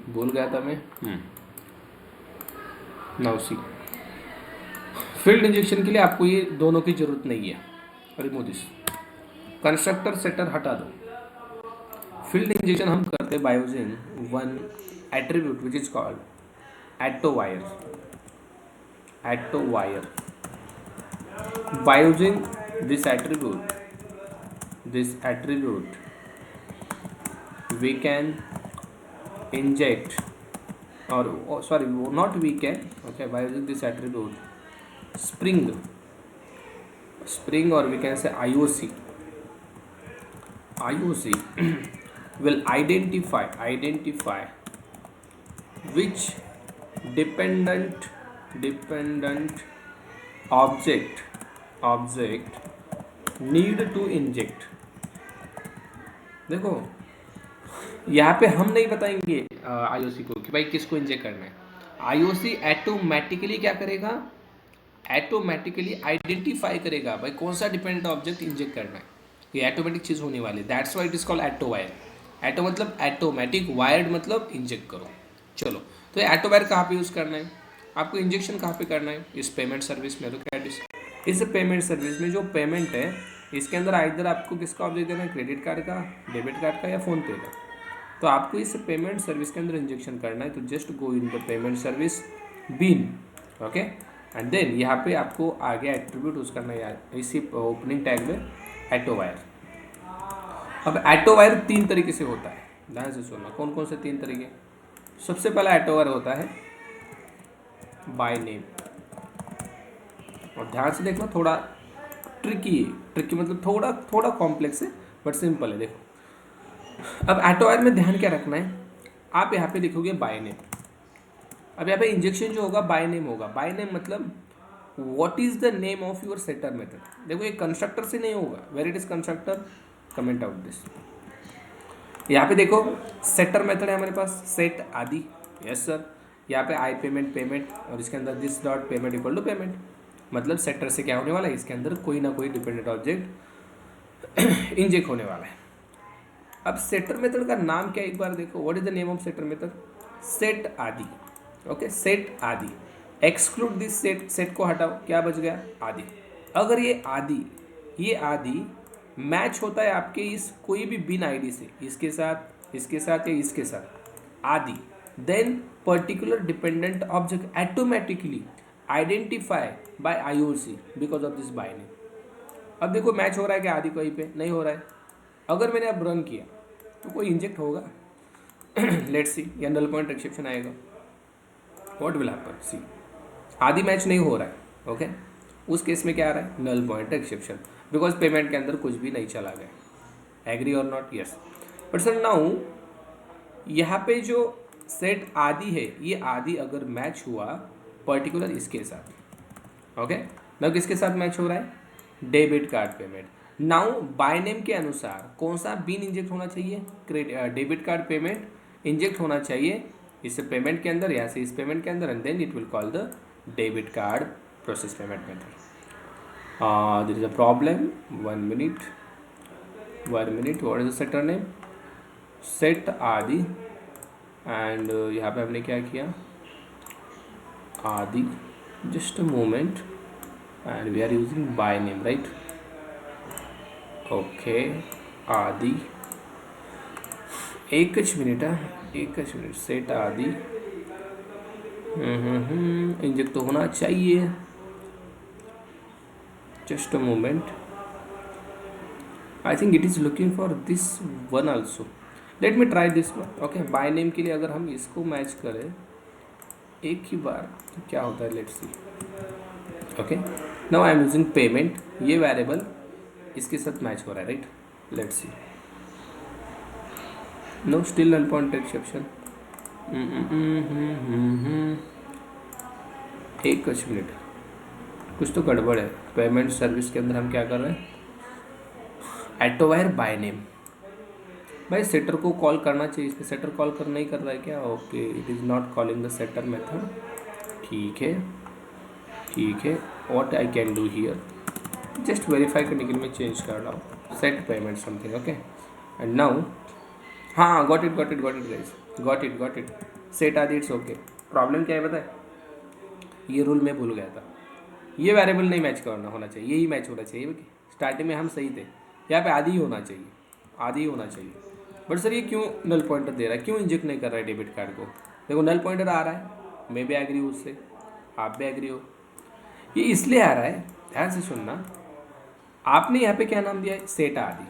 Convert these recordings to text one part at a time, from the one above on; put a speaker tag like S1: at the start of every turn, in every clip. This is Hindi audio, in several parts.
S1: भूल गया था मैं। नाउ सी, फील्ड इंजेक्शन के लिए आपको ये दोनों की जरूरत नहीं है, रिमूव दिस। कंस्ट्रक्टर सेटर हटा दो। फील्ड इंजेक्शन हम करते by using one attribute which is called auto wire. Auto wire, by using this attribute we can inject, or sorry, not we can, okay, by using this attribute spring, or we can say IOC will identify which dependent object need to inject। देखो यहाँ पे हम नहीं बताएंगे आईओसी को कि भाई किसको इंजेक्ट करना है। आईओसी ऑटोमेटिकली क्या करेगा, ऑटोमेटिकली आइडेंटिफाई करेगा भाई कौन सा डिपेंडेंट ऑब्जेक्ट इंजेक्ट करना है। ये ऑटोमेटिक चीज़ होने वाली है, that's why it is called auto wire. Auto मतलब ऑटोमेटिक, वायर्ड मतलब इंजेक्ट करो। चलो, तो ये एटो वायर कहाँ पे यूज़ करना है, आपको इंजेक्शन कहाँ पे करना है, इस पेमेंट सर्विस में। तो क्या इस पेमेंट सर्विस में जो पेमेंट है इसके अंदर इधर आपको किसका ऑब्जेक्ट देना है, क्रेडिट कार्ड का, डेबिट कार्ड का या फ़ोन पे का। तो आपको इस पेमेंट सर्विस के अंदर इंजेक्शन करना है, तो just go in the payment service bean, okay, and then यहाँ पे आपको आगे एट्रीब्यूट यूज करना है इसी ओपनिंग टैग में एटो वायर। अब एटो वायर तीन तरीके से होता है, ध्यान से सुनना। कौन कौन से तीन तरीके? सबसे पहला एटो वायर होता है बाय नेम, और ध्यान से देखना, थोड़ा ट्रिकी है। ट्रिकी मतलब थोड़ा कॉम्प्लेक्स है बट सिंपल है। देखो अब एटो वायर में ध्यान क्या रखना है, आप यहाँ पे लिखोगे बाय नेम। अब यहाँ पे इंजेक्शन जो होगा बाय नेम होगा। बाय नेम मतलब what is the name of your setter method. देखो ये कंस्ट्रक्टर से नहीं होगा, where it is constructor, comment out this. यहाँ पे देखो सेटर मेथड है हमारे पास, सेट आदि, यस सर। यहाँ पे आई पेमेंट और इसके अंदर this dot payment equal to payment, मतलब सेटर से क्या होने वाला है, इसके अंदर कोई ना कोई डिपेंडेंट ऑब्जेक्ट इंजेक्ट होने वाला है। अब सेटर मेथड का नाम क्या, एक बार देखो, what is the name of setter method, set ID, okay, set ID. Exclude this set को हटाओ, क्या बच गया, आदि। अगर ये आदि मैच होता है आपके इस कोई भी बिन आईडी से, इसके साथ या इसके साथ, ID, then particular dependent object automatically identify by IOC because of this by name. अब देखो मैच हो रहा है क्या, आदि कहीं पे नहीं हो रहा है। अगर मैंने अब रन किया तो कोई इंजेक्ट होगा लेट्स सी, या नल पॉइंट एक्सेप्शन आएगा। व्हाट विल हैपन, सी आदि मैच नहीं हो रहा है, ओके, उस केस में क्या आ रहा है, null point exception, because payment के अंदर कुछ भी नहीं चला गया। एग्री और not, yes. But sir now यहाँ पे जो सेट आदि है, ये आदि अगर मैच हुआ पर्टिकुलर इसके साथ, ओके, नाउ किसके साथ मैच हो रहा है, debit card payment. Now by name के अनुसार कौन सा बिन इंजेक्ट होना चाहिए, डेबिट कार्ड पेमेंट इंजेक्ट होना चाहिए इस पेमेंट के अंदर, यहाँ से इस पेमेंट के अंदर, and then it will call the debit card process payment method. There is a problem, 1 minute, what is the setter name, set ID, and यहाँ पे हमने क्या किया, ID, just a moment, and we are using by name, right, okay, ID, एक मिनट, सेट आदि, इंजेक्ट तो होना चाहिए, just a moment, I think it is looking for this one also, let me try this one, okay. By name के लिए अगर हम इसको मैच करें एक ही बार तो क्या होता है, let's see, okay. Now I am using payment, ये वेरिएबल इसके साथ मैच हो रहा है, right, let's see, no still null point exception, एक मिनट, कुछ तो गड़बड़ है। पेमेंट सर्विस के अंदर हम क्या कर रहे हैं, एटो वायर बाय नेम, भाई सेटर को कॉल करना चाहिए, इसमें सेटर कॉल कर नहीं कर रहा है क्या, okay, it is not calling the setter method, ठीक है। What I can do here, just verify करने के लिए मैं चेंज कर रहा हूँ, set payment something, okay, and now, हाँ, got it guys, got it. Set आदि इट्स ओके। प्रॉब्लम क्या है पता है, ये रूल मैं भूल गया था, ये वेरिएबल नहीं मैच करना होना चाहिए, यही मैच होना चाहिए। स्टार्टिंग में हम सही थे, यहाँ पे आधी ही होना चाहिए, आधी ही होना चाहिए। बट सर ये क्यों नल पॉइंटर दे रहा है, क्यों इंजेक्ट नहीं कर रहा है डेबिट कार्ड को? देखो नल पॉइंटर आ रहा है, मैं भी एग्री हूँ उससे, आप भी एग्री हो। ये इसलिए आ रहा है, ध्यान से सुनना, आपने यहाँ पे क्या नाम दिया है, सेट आदि,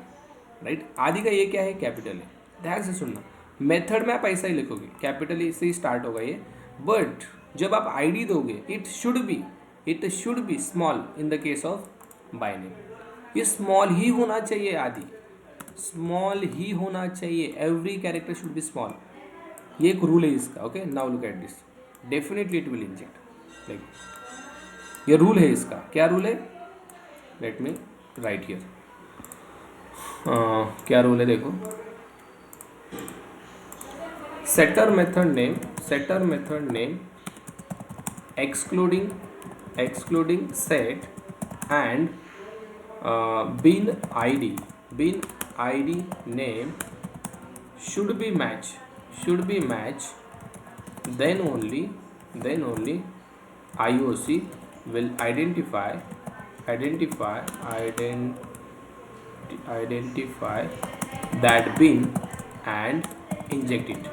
S1: राइट। आदि का ये क्या है, कैपिटल है। ध्यान से सुनना, मेथड में आप ऐसा ही लिखोगे, कैपिटल से ही स्टार्ट होगा ये, बट जब आप आईडी दोगे it should be small in the case of by name. ये स्मॉल ही होना चाहिए, आदि स्मॉल ही होना चाहिए, every character should be small. ये एक रूल है इसका। Okay, now look at this, definitely it will inject, like ये रूल है इसका। क्या रूल है, लेट मी राइट हियर। क्या रूल है देखो, setter method name excluding set and bin id name should be match, then only IOC will identify that bin and inject it।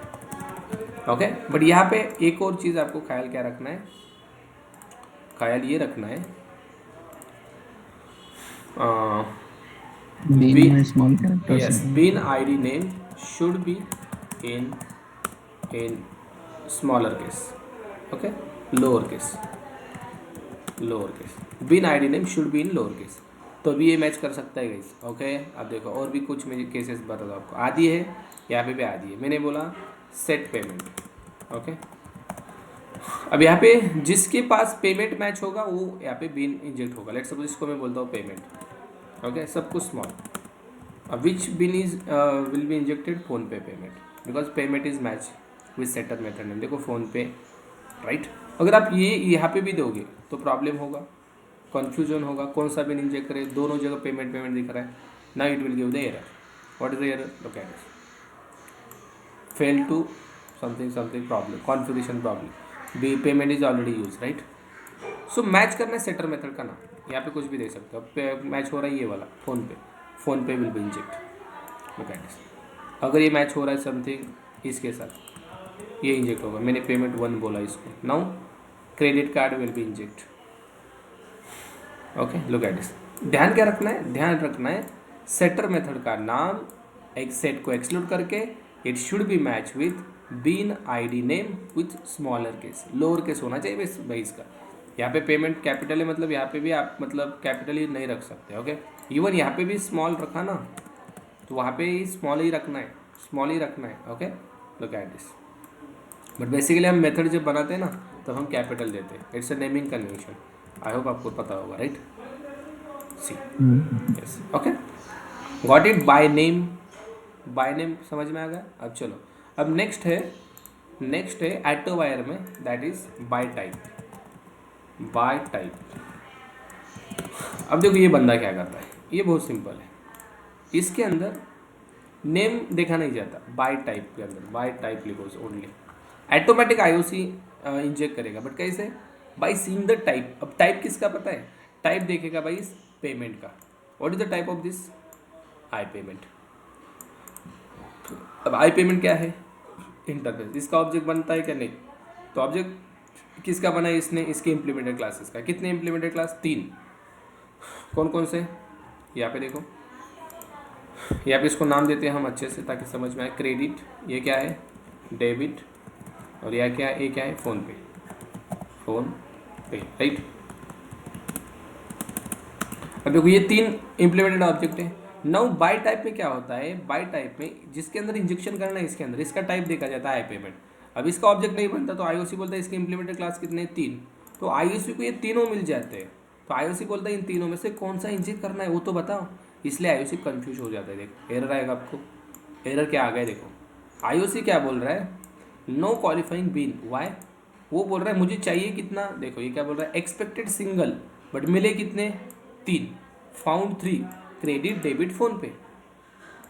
S1: Okay, but यहाँ पे एक और चीज़ आपको ख्याल क्या रखना है, ख्याल ये रखना है, bin id name should be in smaller case, okay, lower case, bin id name should be in lower case। तो अभी ये मैच कर सकता है गाइस। ओके, अब देखो और भी कुछ मेरे केसेस बता दो आपको। आदि है, यहाँ पे भी आदि है, मैंने बोला सेट पेमेंट। ओके, अब यहाँ पे जिसके पास पेमेंट मैच होगा वो यहाँ पे बिन इंजेक्ट होगा। लेट्स सपोज इसको मैं बोलता हूँ पेमेंट। ओके, सब कुछ स्मॉल। अब which bean is will be injected, phone pay payment, because payment is match with setter method name. देखो फोन पे, राइट। अगर आप ये यहाँ पे भी दोगे तो प्रॉब्लम होगा, कन्फ्यूजन होगा, कौन सा बिन इंजेक्ट करे, दोनों जगह पेमेंट दिख रहा है ना, it will give the error. What is the error, look at this, fail to something problem, configuration problem, be payment is already use, right. So match करना है सेटर मेथड का ना, यहाँ पे कुछ भी दे सकते हो। मैच हो रहा है ये वाला फोन पे will B inject, look at this. अगर ये मैच हो रहा है समथिंग इसके साथ, ये इंजेक्ट होगा। मैंने पेमेंट 1 बोला इसको, now credit card will B inject. Okay, look at this. ध्यान क्या रखना है, ध्यान रखना है सेटर मेथड का नाम एक सेट को एक्सक्लूड करके it should be match with bean ID name with smaller case, lower case होना चाहिए भाई इसका। यहाँ पे पेमेंट कैपिटल है, मतलब यहाँ पे भी आप मतलब कैपिटल ही नहीं रख सकते। ओके, इवन यहाँ पे भी स्मॉल रखा ना, तो वहाँ पे ही स्मॉल ही रखना है। Okay, look at this. But basically हम मेथड जब बनाते हैं ना तब हम कैपिटल देते हैं, it's a naming convention. I hope आपको पता होगा, right. See, yes, okay, got it. By name समझ में आ गया। अब चलो, अब नेक्स्ट है एटो वायर में, दैट इज बाय टाइप। अब देखो ये बंदा क्या करता है, ये बहुत सिंपल है। इसके अंदर नेम देखा नहीं जाता, बाय टाइप के अंदर बाय टाइप लिखो ओनली। ऑटोमेटिक आईओसी इंजेक्ट करेगा, बट कैसे, बाय सीइंग द टाइप। अब टाइप किसका पता है, टाइप देखेगा भाई इस पेमेंट का। What is the type of this, I payment. अब आई पेमेंट क्या है, इंटरफेस। इसका ऑब्जेक्ट बनता है क्या, नहीं। तो ऑब्जेक्ट किसका बना है इसने, इसके इम्प्लीमेंटेड क्लासेस का। कितने इम्प्लीमेंटेड क्लास, 3। कौन कौन से, यहाँ पे देखो, यहाँ पे इसको नाम देते हैं हम अच्छे से ताकि समझ में आए। क्रेडिट, ये क्या है, डेबिट, और यह क्या है, ये क्या है, फोन पे, राइट। अब देखो ये 3 इम्प्लीमेंटेड ऑब्जेक्ट है। नाउ बाय टाइप में क्या होता है, बाय टाइप में जिसके अंदर इंजेक्शन करना है इसके अंदर इसका टाइप देखा जाता है आई पेमेंट। अब इसका ऑब्जेक्ट नहीं बनता तो आईओसी बोलता है इसके इम्प्लीमेंटेड क्लास कितने, 3। तो आईओसी को ये तीनों मिल जाते हैं, तो आईओसी बोलता है इन तीनों में से कौन सा इंजेक्ट करना है वो तो बताओ। इसलिए आईओसी कंफ्यूज हो जाता है। देखो एरर आएगा आपको, एरर क्या आ गया देखो। आईओसी क्या बोल रहा है, नो क्वालिफाइंग बीन, वाई, वो बोल रहा है मुझे चाहिए कितना, देखो ये क्या बोल रहा है, एक्सपेक्टेड सिंगल, बट मिले कितने, 3, फाउंड 3, क्रेडिट डेबिट फोन पे।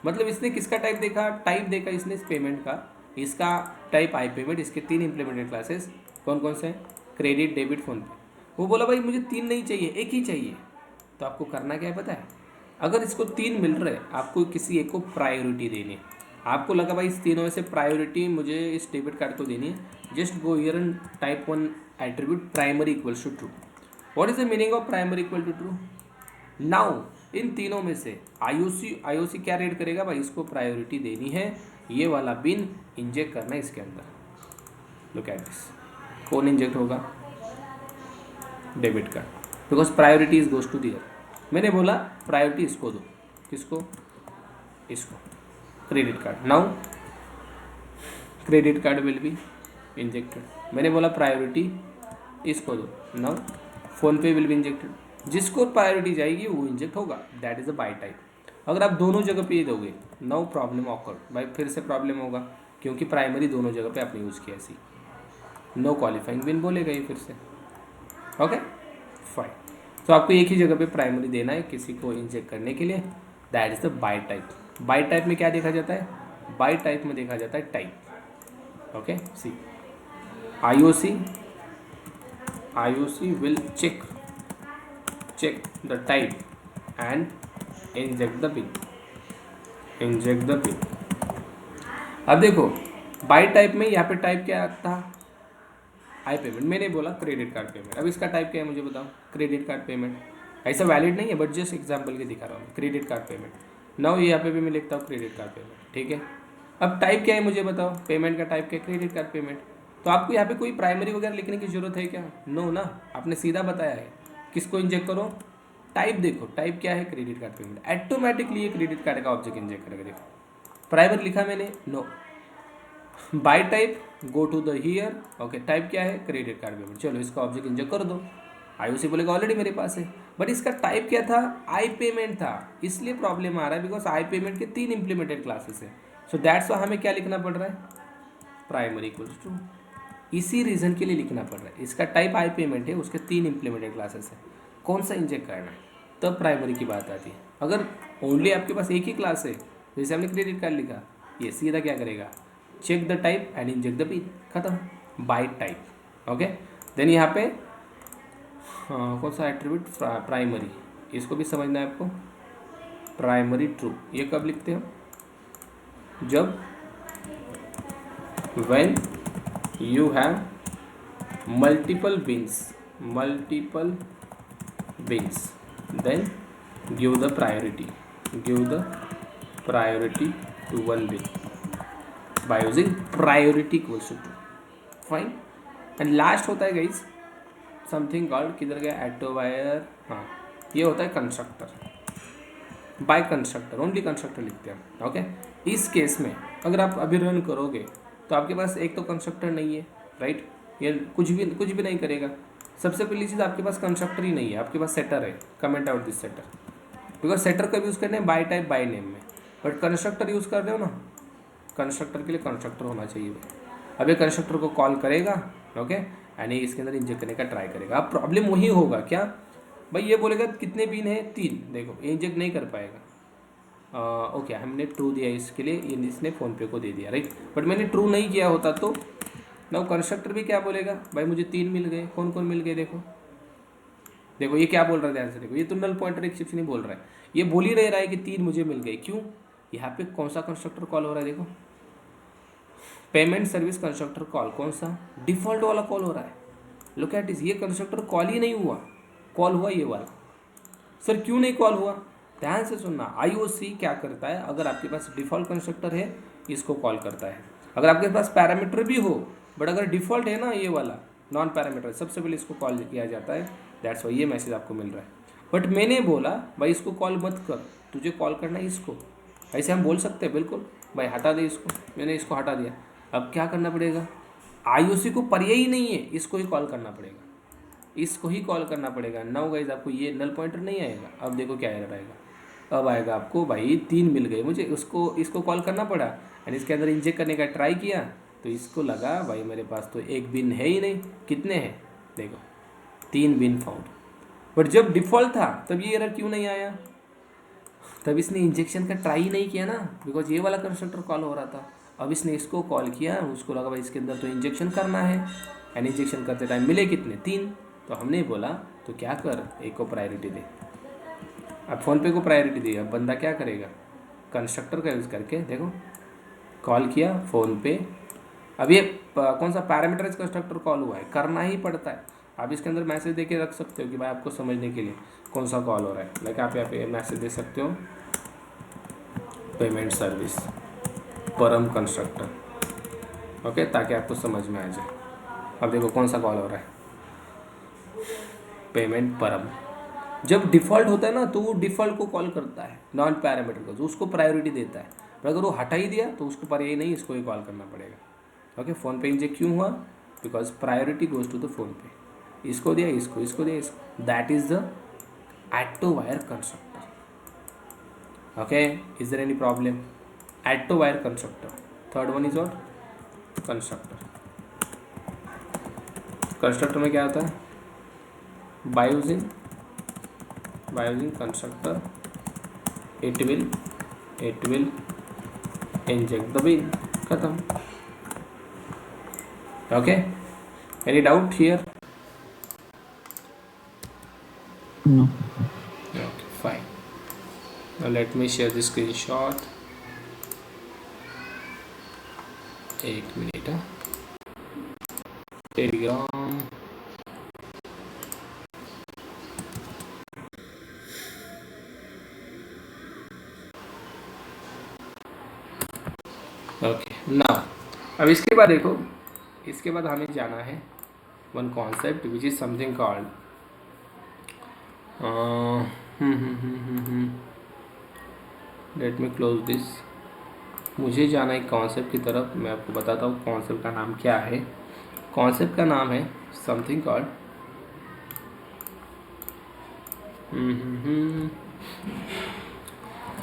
S1: मतलब इसने किसका टाइप देखा, इसने इस पेमेंट का, इसका टाइप आई पेमेंट, इसके 3 इम्प्लीमेंटेड क्लासेस कौन कौन से हैं? क्रेडिट, डेबिट, फोन पे। वो बोला भाई मुझे 3 नहीं चाहिए, एक ही चाहिए। तो आपको करना क्या है पता है? अगर इसको 3 मिल रहे हैं, आपको किसी एक को प्रायोरिटी देनी है। आपको लगा भाई इस तीनों में से प्रायोरिटी मुझे इस डेबिट कार्ड को देनी है, just go here and type one attribute primary equals to true. What is the meaning of primary equal to true? Now इन तीनों में से आईओसी क्या रेड करेगा? भाई इसको प्रायोरिटी देनी है, ये वाला बिन इंजेक्ट करना है इसके अंदर। लुक एट दिस, कौन इंजेक्ट होगा? Debit card, because priority is goes to there. मैंने बोला प्रायोरिटी इसको दो, किसको? इसको, credit card. Now credit card will be injected. मैंने बोला प्रायोरिटी इसको दो, now PhonePe will be injected. जिसको प्रायोरिटी जाएगी वो इंजेक्ट होगा, that is a by type. अगर आप दोनों जगह पे ये दोगे, नो प्रॉब्लम ऑकर, भाई फिर से प्रॉब्लम होगा, क्योंकि प्राइमरी दोनों जगह पे आपने यूज़ किया ऐसी, नो क्वालिफाइंग बिन बोलेगा ये फिर से। Okay fine. तो आपको एक ही जगह पे प्राइमरी देना है किसी को इंजेक्ट करने के लिए, that is the by type. Bye type में क्या देखा जाता है? बाय टाइप में देखा जाता है type. Okay see, IOC will check the type and inject the pin. अब देखो बाय टाइप में यहाँ पे टाइप क्या था? आई पेमेंट। मैंने बोला क्रेडिट कार्ड पेमेंट। अब इसका टाइप क्या है मुझे बताओ? Credit card payment. ऐसा वैलिड नहीं है, बट जस्ट एग्जाम्पल के दिखा रहा हूँ, क्रेडिट कार्ड पेमेंट। नाउ यहाँ पे भी मैं लिखता हूँ क्रेडिट कार्ड पेमेंट, ठीक है। अब टाइप क्या है मुझे बताओ? पेमेंट का टाइप क्या है? Credit card payment. तो आपको यहाँ पे कोई प्राइमरी वगैरह लिखने की जरूरत है क्या? नो ना, आपने सीधा बताया है किसको इंजेक्ट करो। टाइप देखो, टाइप क्या है? Credit card payment. ऑटोमेटिकली ये क्रेडिट कार्ड का ऑब्जेक्ट इंजेक्ट करेगा। देखो प्राइमरी लिखा मैंने, no. By type go to the here, okay type क्या है? Credit card payment. चलो इसका ऑब्जेक्ट इंजेक्ट कर दो। आईओसी बोलेगा ऑलरेडी मेरे पास है, बट इसका टाइप क्या था? आई पेमेंट था, इसलिए प्रॉब्लम आ रहा है, बिकॉज आई पेमेंट के 3 इंप्लीमेंटेड क्लासेस है। सो दैट्स वाई हमें क्या लिखना पड़ रहा है? Primary equals to. इसी रीजन के लिए लिखना पड़ रहा है, इसका टाइप आई पेमेंट है, उसके 3 इंप्लीमेंटेड क्लासेस है, कौन सा इंजेक्ट करना है, तब प्राइमरी की बात आती है। अगर ओनली आपके पास एक ही क्लास है, जैसे हमने क्रेडिट कार्ड लिखा, ये सीधा क्या करेगा? Check the type and inject the bean, खत्म, बाय टाइप। ओके देन यहाँ पे कौन सा एट्रीब्यूट? प्राइमरी, इसको भी समझना है आपको। प्राइमरी ट्रू, ये कब लिखते हो? जब when you have multiple beans, then give the priority to one bean by using priority equals to true. Fine. And last होता है गाइज समथिंग कॉल्ड, किधर गया? एटोवायर। हाँ, ये होता है constructor. By constructor, only constructor लिखते हैं। ओके इस केस में अगर आप अभी रन करोगे तो आपके पास एक तो कंस्ट्रक्टर नहीं है, राइट? ये कुछ भी नहीं करेगा। सबसे पहली चीज़, आपके पास कंस्ट्रक्टर ही नहीं है, आपके पास सेटर है। Comment out this setter, because setter कब यूज़ करने हैं? बाय टाइप बाय नेम में, बट कंस्ट्रक्टर यूज़ कर रहे हो ना, कंस्ट्रक्टर के लिए कंस्ट्रक्टर होना चाहिए। अब ये कंस्ट्रक्टर को कॉल करेगा, ओके यानी इसके अंदर इंजेक्ट करने का ट्राई करेगा। अब प्रॉब्लम वही होगा क्या भाई? ये बोलेगा कितने बिन है? 3। देखो ये इंजेक्ट नहीं कर पाएगा। ओके हमने ट्रू दिया इसके लिए, इसने फ़ोनपे को दे दिया, राइट? बट मैंने ट्रू नहीं किया होता तो नाउ कंस्ट्रक्टर भी क्या बोलेगा? भाई मुझे 3 मिल गए। कौन कौन मिल गए? देखो ये क्या बोल रहा है, ध्यान से देखो, ये तो नल पॉइंटर एक्सेप्शन नहीं बोल रहा है, ये बोल ही रहा है कि 3 मुझे मिल गए। क्यों? यहाँ पे कौन सा कंस्ट्रक्टर कॉल हो रहा है? देखो पेमेंट सर्विस कंस्ट्रक्टर कॉल, कौन सा? डिफॉल्ट वाला कॉल हो रहा है। लुक एट दिस, ये कंस्ट्रक्टर कॉल ही नहीं हुआ, कॉल हुआ ये वाला। सर क्यों नहीं कॉल हुआ? ध्यान से सुनना, आईओसी क्या करता है? अगर आपके पास डिफॉल्ट कंस्ट्रक्टर है इसको कॉल करता है। अगर आपके पास पैरामीटर भी हो, बट अगर डिफॉल्ट है ना ये वाला नॉन पैरामीटर, सबसे पहले इसको कॉल किया जाता है। दैट्स वाई ये मैसेज आपको मिल रहा है। बट मैंने बोला भाई इसको कॉल मत कर, तुझे कॉल करना है इसको। ऐसे हम बोल सकते हैं बिल्कुल, भाई हटा दे इसको। मैंने इसको हटा दिया, अब क्या करना पड़ेगा? आईओसी को पर्याय ही नहीं है, इसको ही कॉल करना पड़ेगा, इसको ही कॉल करना पड़ेगा। नाउ गाइस आपको ये नल पॉइंटर नहीं आएगा। अब देखो क्या एरर आएगा, अब आएगा आपको भाई 3 मिल गए मुझे, इसको कॉल करना पड़ा एंड इसके अंदर इंजेक्ट करने का ट्राई किया तो इसको लगा भाई मेरे पास तो एक बिन है ही नहीं। कितने हैं? देखो 3 बिन फाउंड। बट जब डिफ़ॉल्ट था तब ये एरर क्यों नहीं आया? तब इसने इंजेक्शन का ट्राई ही नहीं किया ना, बिकॉज ये वाला कंस्ट्रक्टर कॉल हो रहा था। अब इसने इसको कॉल किया, उसको लगा भाई इसके अंदर तो इंजेक्शन करना है, एंड इंजेक्शन करते टाइम मिले कितने 3, तो हमने बोला तो क्या कर, एक को प्रायोरिटी दे। अब फ़ोनपे को प्रायोरिटी दी, अब बंदा क्या करेगा, कंस्ट्रक्टर का यूज़ करके देखो कॉल किया फ़ोनपे। अब ये कौन सा पैरामीटराइज कंस्ट्रक्टर कॉल हुआ है, करना ही पड़ता है। आप इसके अंदर मैसेज दे के रख सकते हो कि भाई आपको समझने के लिए कौन सा कॉल हो रहा है, लाइक आप यहाँ पे मैसेज दे सकते हो पेमेंट सर्विस परम कंस्ट्रक्टर, ओके, ताकि आपको समझ में आ जाए। अब देखो कौन सा कॉल हो रहा है, पेमेंट परम। जब डिफ़ॉल्ट होता है ना तो वो डिफ़ॉल्ट को कॉल करता है, नॉन पैरामीटर को, जो उसको प्रायोरिटी देता है। पर अगर वो हटा ही दिया तो उसको पर ये नहीं, इसको ही कॉल करना पड़ेगा। ओके, फ़ोनपे इंजेक्ट क्यों हुआ, because priority goes to the PhonePe, इसको दिया इसको, इसको दिया इसको, that is the add to wire constructor. Okay, is there any problem? Add to wire constructor. Third one is what, constructor. constructor में क्या होता है, by using constructor it will inject the bin, खत्म। Okay, any doubt here?
S2: No.
S1: Okay, fine. Now let me share the screenshot. एक मिनट, टेलीग्राम। ओके, नाउ अब इसके बाद देखो, इसके बाद हमें जाना है one concept which is something called let me close this. मुझे जाना है कॉन्सेप्ट की तरफ, मैं आपको बताता हूँ कॉन्सेप्ट का नाम क्या है। कॉन्सेप्ट का नाम है something called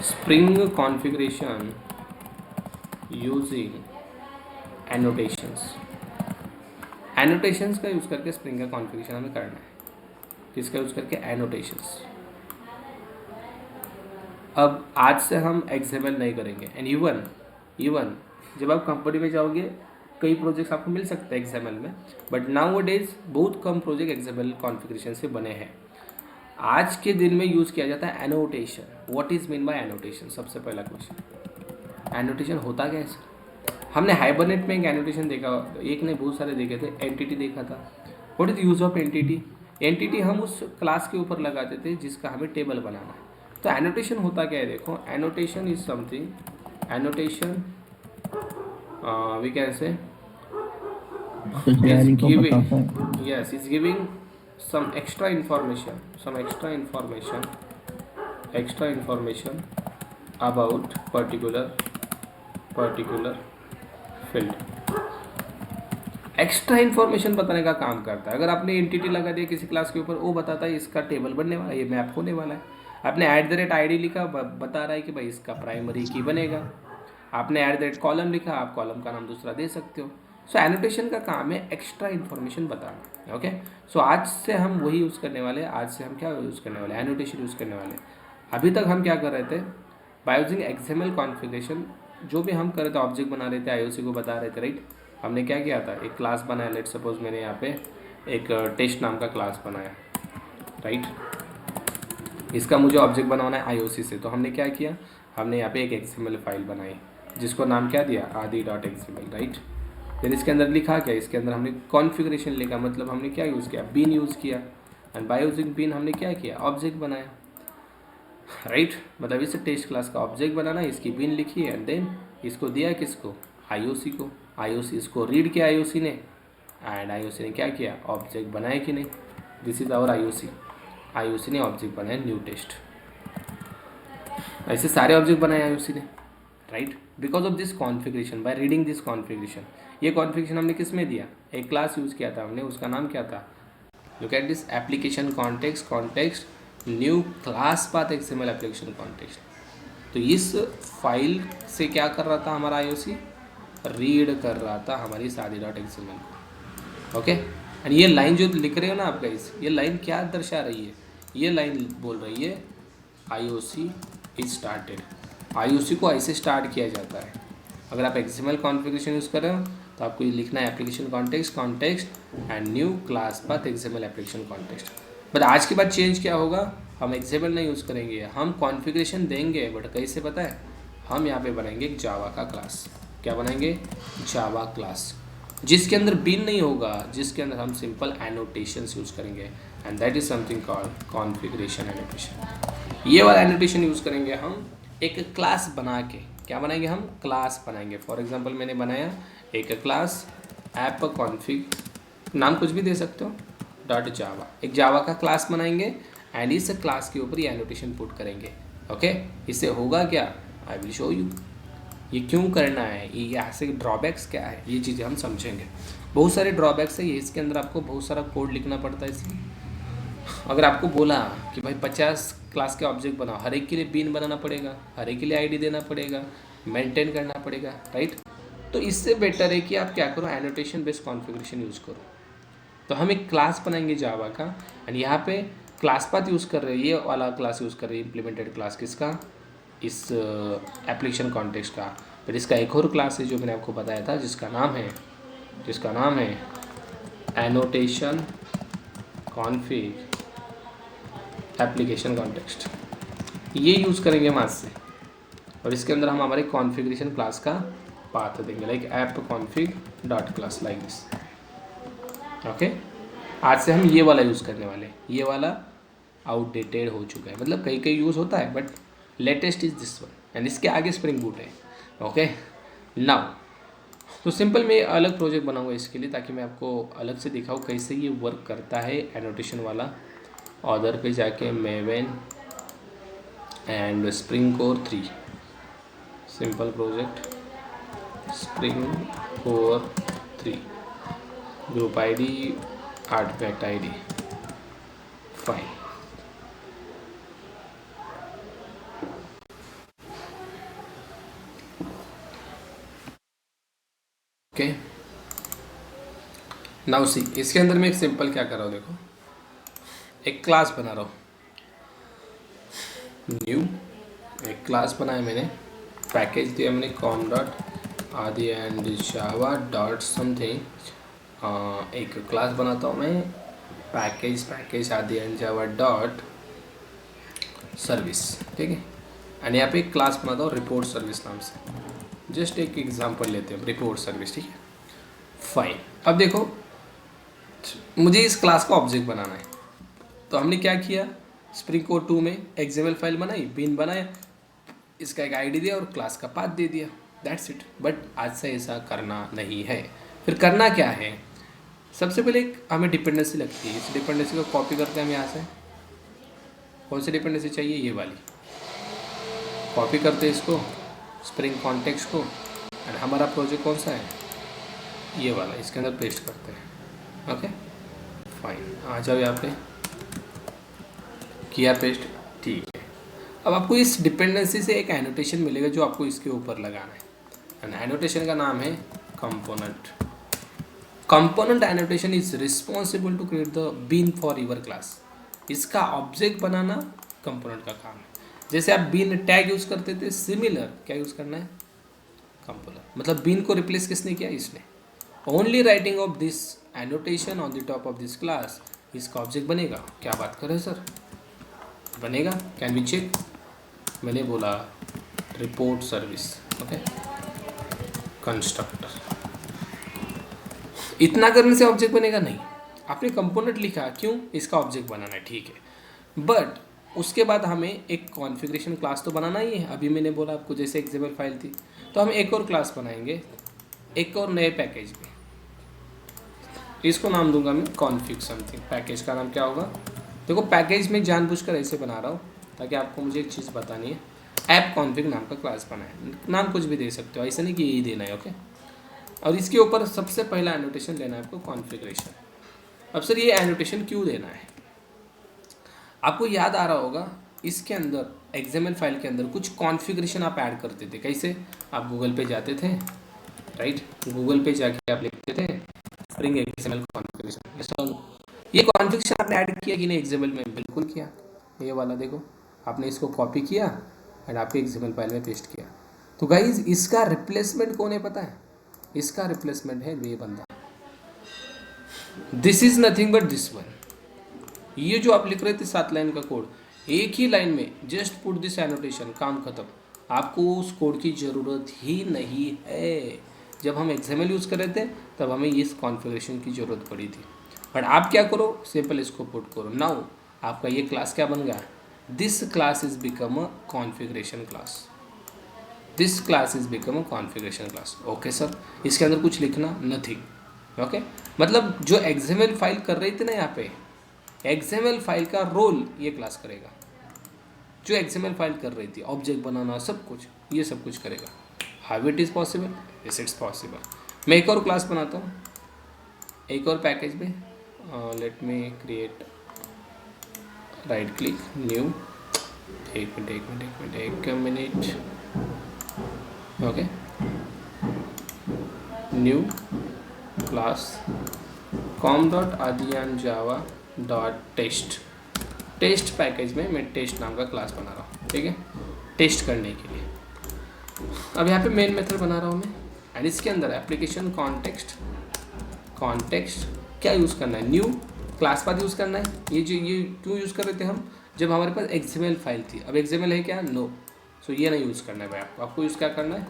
S1: spring configuration using annotations. Annotations का यूज़ करके स्प्रिंग का कॉन्फ़िगरेशन हमें करना है, किसका यूज़ करके, एनोटेशंस। अब आज से हम एक्सएमएल नहीं करेंगे, एंड इवन जब आप कंपनी में जाओगे कई प्रोजेक्ट्स आपको मिल सकते हैं एक्सएमएल में, बट नाउ डेज बहुत कम प्रोजेक्ट एक्सएमएल कॉन्फ़िगरेशन से बने हैं। आज के दिन में यूज़ किया जाता है annotation. What is mean by annotation, सबसे पहला क्वेश्चन, एनोटेशन होता क्या है सर? हमने हाइबरनेट में एक एनोटेशन देखा, एक ने बहुत सारे देखे थे, एंटिटी देखा था। What is use of entity? Entity हम उस क्लास के ऊपर लगाते थे जिसका हमें टेबल बनाना है। तो एनोटेशन होता क्या है, देखो annotation is something, annotation we can say is giving some extra information about particular field। Extra information बताने का काम करता है। अगर आपने एंटिटी लगा दिया किसी क्लास के ऊपर, वो बताता है इसका टेबल बनने वाला है, ये मैप होने वाला है। आपने @id लिखा, बता रहा है कि भाई इसका प्राइमरी की बनेगा। आपने @कॉलम लिखा, आप कॉलम का नाम दूसरा दे सकते हो। सो एनोटेशन का काम है एक्स्ट्रा इन्फॉर्मेशन बताना। ओके, सो आज से हम वही यूज़ करने वाले हैं। आज से हम क्या यूज़ करने वाले हैं, एनोटेशन यूज़ करने वाले हैं। अभी तक हम क्या कर रहे थे, बाय यूजिंग एक्सएमएल कॉन्फ़िगरेशन, जो भी हम कर रहे थे, ऑब्जेक्ट बना रहे थे, आईओसी को बता रहे थे, राइट। हमने क्या किया था, एक क्लास बनाया, लेट सपोज मैंने यहाँ पे एक टेस्ट नाम का क्लास बनाया, राइट। इसका मुझे ऑब्जेक्ट बनाना है आईओसी से, तो हमने क्या किया, हमने यहाँ पे एक एक्सएमएल फाइल बनाई जिसको नाम क्या दिया, adi.xml, राइट। फिर इसके अंदर लिखा क्या, इसके अंदर हमने कॉन्फ़िगरेशन लिखा, मतलब हमने क्या यूज़ किया, बीन यूज़ किया, एंड बाय यूजिंग बीन हमने क्या किया, ऑब्जेक्ट बनाया, राइट। मतलब इस टेस्ट क्लास का ऑब्जेक्ट बनाना, इसकी बीन लिखी एंड देन इसको दिया किसको, आईओसी को। आईओसी इसको रीड किया आईओसी ने, एंड आईओसी ने क्या किया, ऑब्जेक्ट बनाया कि नहीं। This is our IOC. IOC ने ऑब्जेक्ट बनाया न्यू टेस्ट। ऐसे सारे ऑब्जेक्ट बनाए आईओसी ने, right, because of this configuration, by reading this configuration. ये कॉन्फ़िगरेशन हमने किस में दिया, एक क्लास यूज़ किया था हमने, उसका नाम क्या था, look at this, application context new class path XML application context. तो इस फाइल से क्या कर रहा था हमारा आईओसी, रीड कर रहा था हमारी adi.xml को। ओके, एंड ये लाइन जो लिख रहे हो ना आप गाइस, ये लाइन क्या दर्शा रही है, ये लाइन बोल रही है आईओसी इज स्टार्टेड। आईओसी को ऐसे स्टार्ट किया जाता है, अगर आप XML कॉन्फ़िगरेशन यूज़ कर रहे हो तो आपको ये लिखना है application context and new class path XML application context. But आज के बाद चेंज क्या होगा, हम XML नहीं यूज़ करेंगे, हम कॉन्फ़िगरेशन देंगे, बट कैसे पता है, हम यहाँ पे बनाएंगे एक जावा का क्लास। क्या बनाएंगे, जावा क्लास, जिसके अंदर बिन नहीं होगा, जिसके अंदर हम सिंपल एनोटेशंस यूज़ करेंगे and that is something called configuration annotation. ये वाला एनोटेशन यूज़ करेंगे हम एक क्लास बना के। क्या बनाएंगे, हम क्लास बनाएंगे। फॉर एग्जांपल मैंने बनाया एक क्लास ऐप कॉन्फ़िग, नाम कुछ भी दे सकते हो, डॉट जावा, एक जावा का क्लास बनाएंगे एंड इस क्लास के ऊपर ये एनोटेशन पुट करेंगे। ओके, इससे होगा क्या, आई विल शो यू ये क्यों करना है, ये ऐसे ड्रॉबैक्स क्या है, ये चीज़ें हम समझेंगे। बहुत सारे ड्रॉबैक्स है ये, इसके अंदर आपको बहुत सारा कोड लिखना पड़ता है। इसलिए अगर आपको बोला कि भाई 50 क्लास के ऑब्जेक्ट बनाओ, हर एक के लिए बीन बनाना पड़ेगा, हर एक के लिए आईडी देना पड़ेगा, मेंटेन करना पड़ेगा, राइट। तो इससे बेटर है कि आप क्या करो, एनोटेशन बेस्ड कॉन्फ़िगरेशन यूज़ करो। तो हम एक क्लास बनाएंगे जावा का एंड यहाँ पे क्लास पाथ यूज़ कर रहे हैं, ये वाला क्लास यूज़ कर रहे हैं इम्प्लीमेंटेड क्लास, किसका, इस एप्लीकेशन कॉन्टेक्स्ट का। फिर इसका एक और क्लास है जो मैंने आपको बताया था, जिसका नाम है एनोटेशन कॉन्फ़िग एप्लीकेशन कॉन्टेक्स्ट। ये यूज़ करेंगे हम आज से, और इसके अंदर हम हमारे कॉन्फ़िगरेशन क्लास का पाथ देंगे, like app config dot class, like this. Okay, आज से हम ये वाला यूज़ करने वाले, ये वाला आउटडेटेड हो चुका है, मतलब कहीं कहीं यूज़ होता है but latest is this one and इसके आगे स्प्रिंग बूट है। ओके, नाउ तो सिंपल मैं अलग प्रोजेक्ट बनाऊंगा इसके लिए, ताकि मैं आपको अलग से दिखाऊँ कैसे ये वर्क करता है एनोटेशन वाला। ऑर्डर पे जाके Maven and Spring core 3, simple project Spring core 3, group ID artifact ID, fine. Okay, now see, इसके अंदर मैं एक सिंपल क्या कर रहा हूँ, देखो एक क्लास बना रहा हूँ, न्यू एक क्लास बनाया मैंने, पैकेज दिया मैंने कॉम डॉट आदि एंड जावा डॉट समथिंग, एक क्लास बनाता हूँ मैं पैकेज आदि एंड जावा डॉट सर्विस, ठीक है। एंड यहाँ पे एक क्लास बनाता हूँ रिपोर्ट सर्विस नाम से, जस्ट एक एग्जांपल लेते हैं, रिपोर्ट सर्विस, ठीक है, फाइन। अब देखो मुझे इस क्लास का ऑब्जेक्ट बनाना है, तो हमने क्या किया, स्प्रिंग कोर 2 में XML फाइल बनाई, बीन बनाया, इसका एक आईडी दिया और क्लास का पाथ दे दिया, दैट्स इट। बट आज से ऐसा करना नहीं है। फिर करना क्या है, सबसे पहले एक हमें डिपेंडेंसी लगती है, इस डिपेंडेंसी को कॉपी करते हैं हम यहाँ से। कौन सी डिपेंडेंसी चाहिए, ये वाली, कॉपी करते हैं इसको स्प्रिंग कॉन्टेक्स्ट को, एंड हमारा प्रोजेक्ट कौन सा है, ये वाला, इसके अंदर पेस्ट करते हैं। ओके फाइन, आ जाओ यहाँ पे, किया पेस्ट, ठीक है। अब आपको इस डिपेंडेंसी से एक एनोटेशन मिलेगा जो आपको इसके ऊपर लगाना है, एंड एनोटेशन का नाम है component. Component annotation is responsible to create the bean for your class. इसका ऑब्जेक्ट बनाना कंपोनेंट का काम है। जैसे आप बीन टैग यूज़ करते थे, सिमिलर क्या यूज़ करना है, कंपोनेंट। मतलब बीन को रिप्लेस किसने किया, इसने। Only writing of this annotation on the top of this class, इसका ऑब्जेक्ट बनेगा। क्या बात कर रहे हैं सर, बनेगा, कैन बी चेक। मैंने बोला रिपोर्ट सर्विस, ओके, कंस्ट्रक्टर। इतना करने से ऑब्जेक्ट बनेगा नहीं, आपने कंपोनेंट लिखा, क्यों, इसका ऑब्जेक्ट बनाना है, ठीक है। बट उसके बाद हमें एक कॉन्फ़िगरेशन क्लास तो बनाना ही है। अभी मैंने बोला आपको, जैसे XML फाइल थी, तो हम एक और क्लास बनाएंगे, एक और नए पैकेज में, इसको नाम दूंगा मैं कॉन्फ़िग समथिंग। पैकेज का नाम क्या होगा, देखो पैकेज में जानबूझकर ऐसे बना रहा हूँ ताकि आपको मुझे एक चीज़ बतानी है। ऐप कॉन्फ़िग नाम का क्लास बनाए, नाम कुछ भी दे सकते हो, ऐसा नहीं कि यही देना है, ओके। और इसके ऊपर सबसे पहला एनोटेशन लेना है आपको, कॉन्फ़िगरेशन। अब सर ये एनोटेशन क्यों देना है, आपको याद आ रहा होगा, इसके अंदर XML फाइल के अंदर कुछ कॉन्फ़िगरेशन आप ऐड करते थे। कैसे, आप गूगल पे जाते थे, राइट, गूगल पे जाके आप लिखते थे स्प्रिंग XML कॉन्फ़िगरेशन, ये कॉन्फ़िगरेशन आपने ऐड किया कि नहीं XML में, बिल्कुल किया। ये वाला देखो, आपने इसको कॉपी किया एंड आपके XML फाइल में पेस्ट किया। तो गाइज इसका रिप्लेसमेंट कौन है पता है? इसका रिप्लेसमेंट है ये बंदा। This is nothing but this one. ये जो आप लिख रहे थे 7 लाइन का कोड, एक ही लाइन में जस्ट पुट दिस एनोटेशन, काम खत्म। आपको उस कोड की ज़रूरत ही नहीं है। जब हम XML यूज़ कर रहे थे तब हमें इस कॉन्फ़िगरेशन की ज़रूरत पड़ी थी। बट आप क्या करो, सिंपल इसको पुट करो। नाउ आपका ये क्लास क्या बन गया? This class is become a configuration class. This class is become a configuration class. Okay sir, इसके अंदर कुछ लिखना नथिंग। ओके, मतलब जो XML फाइल कर रही थी ना, यहाँ पे XML फाइल का रोल ये क्लास करेगा। जो XML फाइल कर रही थी, ऑब्जेक्ट बनाना, सब कुछ, ये सब कुछ करेगा। How it is possible? Yes it's possible. मैं एक और क्लास बनाता हूँ, एक और पैकेज में। Let me create, right click, new, एक minute, okay, new class com.adianjava.test। Test package में मैं टेस्ट नाम का क्लास बना रहा हूँ, ठीक है, टेस्ट करने के लिए। अब यहाँ पे मेन मेथड बना रहा हूँ मैं, एंड इसके अंदर एप्लीकेशन कॉन्टेक्स्ट क्या यूज़ करना है? न्यू क्लास पाथ यूज़ करना है। ये क्यों यूज़ कर रहे थे हम? जब हमारे पास XML फाइल थी। अब XML है क्या? नो। सो ये नहीं यूज़ करना है भाई आपको। आपको यूज़ क्या करना है?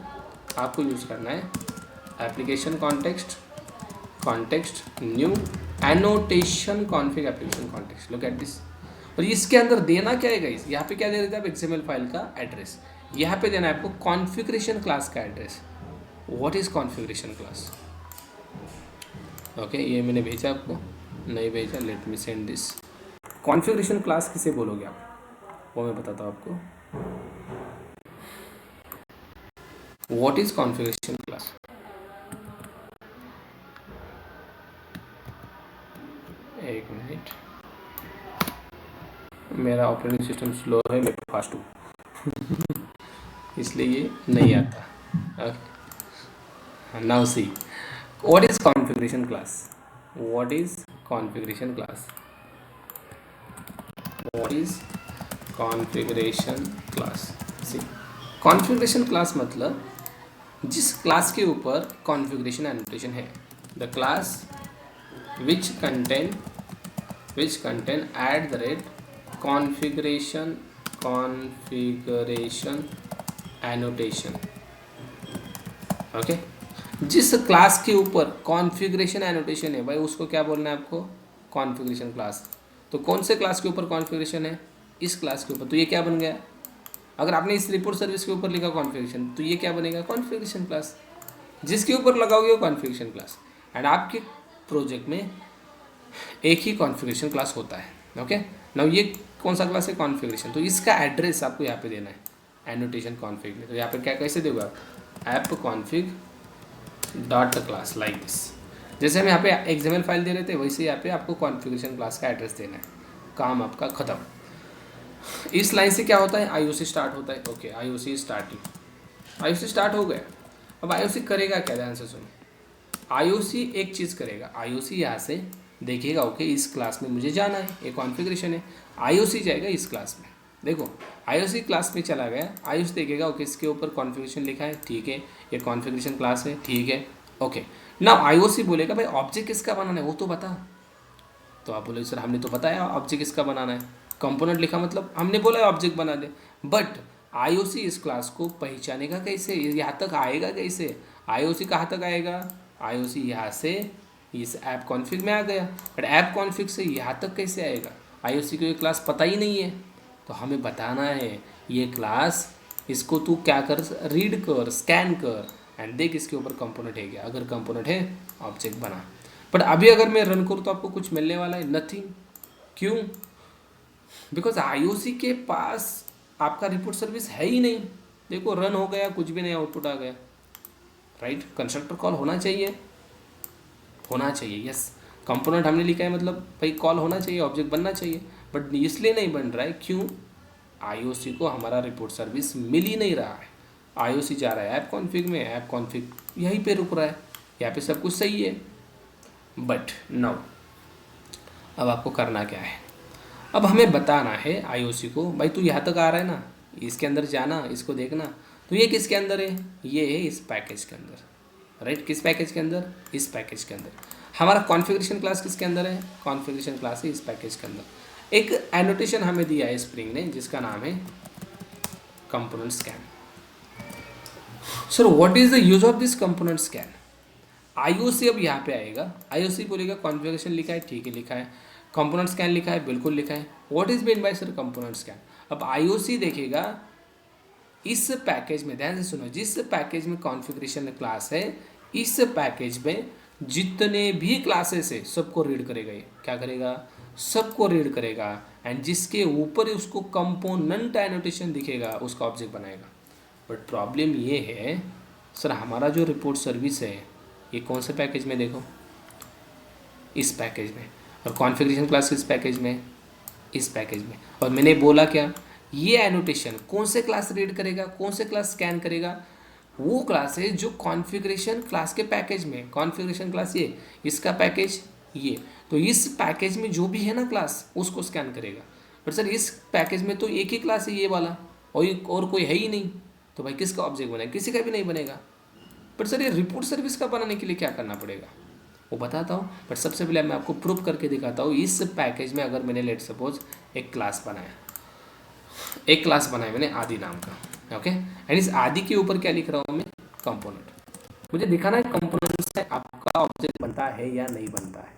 S1: आपको यूज़ करना है application context new annotation config application context. Look at this. और इसके अंदर देना क्या है गाइस? यहाँ पे क्या दे रहे थे आप? XML फाइल का एड्रेस। यहाँ पे देना है आपको कॉन्फ़िगरेशन क्लास का address. What is configuration class? Okay, ये मैंने भेजा आपको, नहीं भेजा, let me send this. Configuration class किसे बोलोगे आप, वो मैं बताता हूँ आपको। What is configuration class? एक मिनट, मेरा ऑपरेटिंग सिस्टम स्लो है, मैं फास्ट हूँ इसलिए ये नहीं आता। Now see, what is configuration class? What is configuration class? What is configuration class? See, configuration class मतलब जिस क्लास के ऊपर कॉन्फ़िगरेशन एनोटेशन है, the class which contain configuration annotation. Okay, जिस क्लास के ऊपर कॉन्फ़िगरेशन एनोटेशन है भाई, उसको क्या बोलना है आपको? Configuration class. तो कौन से क्लास के ऊपर कॉन्फ़िगरेशन है? इस क्लास के ऊपर। तो ये क्या बन गया? अगर आपने इस रिपोर्ट सर्विस के ऊपर लिखा कॉन्फ़िगरेशन, तो ये क्या बनेगा? Configuration class. जिसके ऊपर लगाओगे वो कॉन्फ़िगरेशन क्लास। एंड आपके प्रोजेक्ट में एक ही कॉन्फ़िगरेशन क्लास होता है। ओके, नाउ ये कौन सा क्लास है? कॉन्फ़िगरेशन। तो इसका एड्रेस आपको यहाँ पे देना है, एनोटेशन कॉन्फ़िग में। तो यहाँ पे क्या कैसे दोगे आप? App config dot class, like this. जैसे हम यहाँ पे XML फाइल दे रहे थे, वैसे यहाँ पे आपको कॉन्फ़िगरेशन क्लास का एड्रेस देना है। काम आपका ख़त्म। इस लाइन से क्या होता है? IOC स्टार्ट होता है। Okay, IOC starting, IOC start हो गया। अब IOC करेगा क्या? ध्यान से सुनो। IOC एक चीज़ करेगा, IOC यहाँ से देखिएगा, ओके इस क्लास में मुझे जाना है, ये कॉन्फ़िगरेशन है। IOC जाएगा इस क्लास में, देखो IOC क्लास में चला गया। IOC देखेगा, ओके इसके ऊपर कॉन्फ़िगरेशन लिखा है, ठीक है, ये कॉन्फ़िगरेशन क्लास है, ठीक है, ओके। ना IOC बोलेगा भाई ऑब्जेक्ट किसका बनाना है वो तो बता। तो आप बोले सर हमने तो बताया ऑब्जेक्ट किसका बनाना है, कंपोनेंट लिखा मतलब हमने बोला ऑब्जेक्ट बना दे। बट IOC इस क्लास को पहचानेगा कैसे? यहाँ तक आएगा कैसे? IOC कहाँ तक आएगा? IOC यहाँ से इस ऐप कॉन्फ़िग में आ गया, बट ऐप कॉन्फ़िग से यहाँ तक कैसे आएगा? IOC को ये क्लास पता ही नहीं है। तो हमें बताना है ये क्लास, इसको तू क्या कर, रीड कर, स्कैन कर एंड देख इसके ऊपर कंपोनेंट है क्या। अगर कंपोनेंट है ऑब्जेक्ट बना। बट अभी अगर मैं रन करूँ तो आपको कुछ मिलने वाला है? नथिंग। क्यों? बिकॉज IOC के पास आपका रिपोर्ट सर्विस है ही नहीं। देखो रन हो गया, कुछ भी नहीं आउटपुट आ गया, राइट। कंस्ट्रक्टर कॉल होना चाहिए, यस। कंपोनेंट हमने लिखा है मतलब भाई कॉल होना चाहिए, ऑब्जेक्ट बनना चाहिए, बट इसलिए नहीं बन रहा है। क्यों? IOC को हमारा रिपोर्ट सर्विस मिल ही नहीं रहा है। IOC जा रहा है ऐप कॉन्फ़िग में, ऐप कॉन्फ़िग यहीं पे रुक रहा है, यहाँ पे सब कुछ सही है। बट नाउ अब आपको करना क्या है? अब हमें बताना है IOC को, भाई तू यहाँ तक आ रहा है ना, इसके अंदर जाना, इसको देखना। तो ये किसके अंदर है, ये है इस पैकेज के अंदर, राइट। किस पैकेज के अंदर, इस पैकेज के अंदर। हमारा कॉन्फ़िगरेशन क्लास किसके अंदर है, कॉन्फ़िगरेशन क्लास है इस पैकेज के अंदर। एक एनोटेशन हमें दिया है स्प्रिंग ने जिसका नाम है component scan. Sir what is the use of this component scan. IOC अब यहाँ पे आएगा, आईओसी बोलेगा कॉन्फ़िगरेशन लिखा है, ठीक है लिखा है, कंपोनेंट स्कैन लिखा है, बिल्कुल लिखा है। What is mean by sir component scan. अब आईओसी देखेगा इस पैकेज में, ध्यान से सुनो, जिस पैकेज में कॉन्फ़िगरेशन क्लास है इस पैकेज में जितने भी क्लासेस है सबको रीड करेगा। ये क्या करेगा, सबको रीड करेगा, एंड जिसके ऊपर उसको कंपोनेंट एनोटेशन दिखेगा उसका ऑब्जेक्ट बनाएगा। बट प्रॉब्लम ये है सर हमारा जो रिपोर्ट सर्विस है ये कौन से पैकेज में, देखो इस पैकेज में, और कॉन्फ़िगरेशन क्लास किस पैकेज में, इस पैकेज में। और मैंने बोला क्या, ये एनोटेशन कौन से क्लास रीड करेगा, कौन से क्लास स्कैन करेगा, वो क्लास है जो कॉन्फ़िगरेशन क्लास के पैकेज में, कॉन्फ़िगरेशन क्लास ये, इसका पैकेज ये, तो इस पैकेज में जो भी है ना क्लास उसको स्कैन करेगा। बट सर इस पैकेज में तो एक ही क्लास है ये वाला, और कोई है ही नहीं, तो भाई किसका ऑब्जेक्ट बनेगा, किसी का भी नहीं बनेगा। बट सर ये रिपोर्ट सर्विस का बनाने के लिए क्या करना पड़ेगा वो बताता हूँ। बट सबसे पहले मैं आपको प्रूफ करके दिखाता हूँ। इस पैकेज में अगर मैंने लेट सपोज एक क्लास बनाया, एक क्लास बनाया मैंने आदि नाम का, ओके, एंड इस आदि के ऊपर क्या लिख रहा हूँ मैं, कंपोनेंट। मुझे दिखाना है कंपोनेंट से आपका ऑब्जेक्ट बनता है या नहीं बनता है,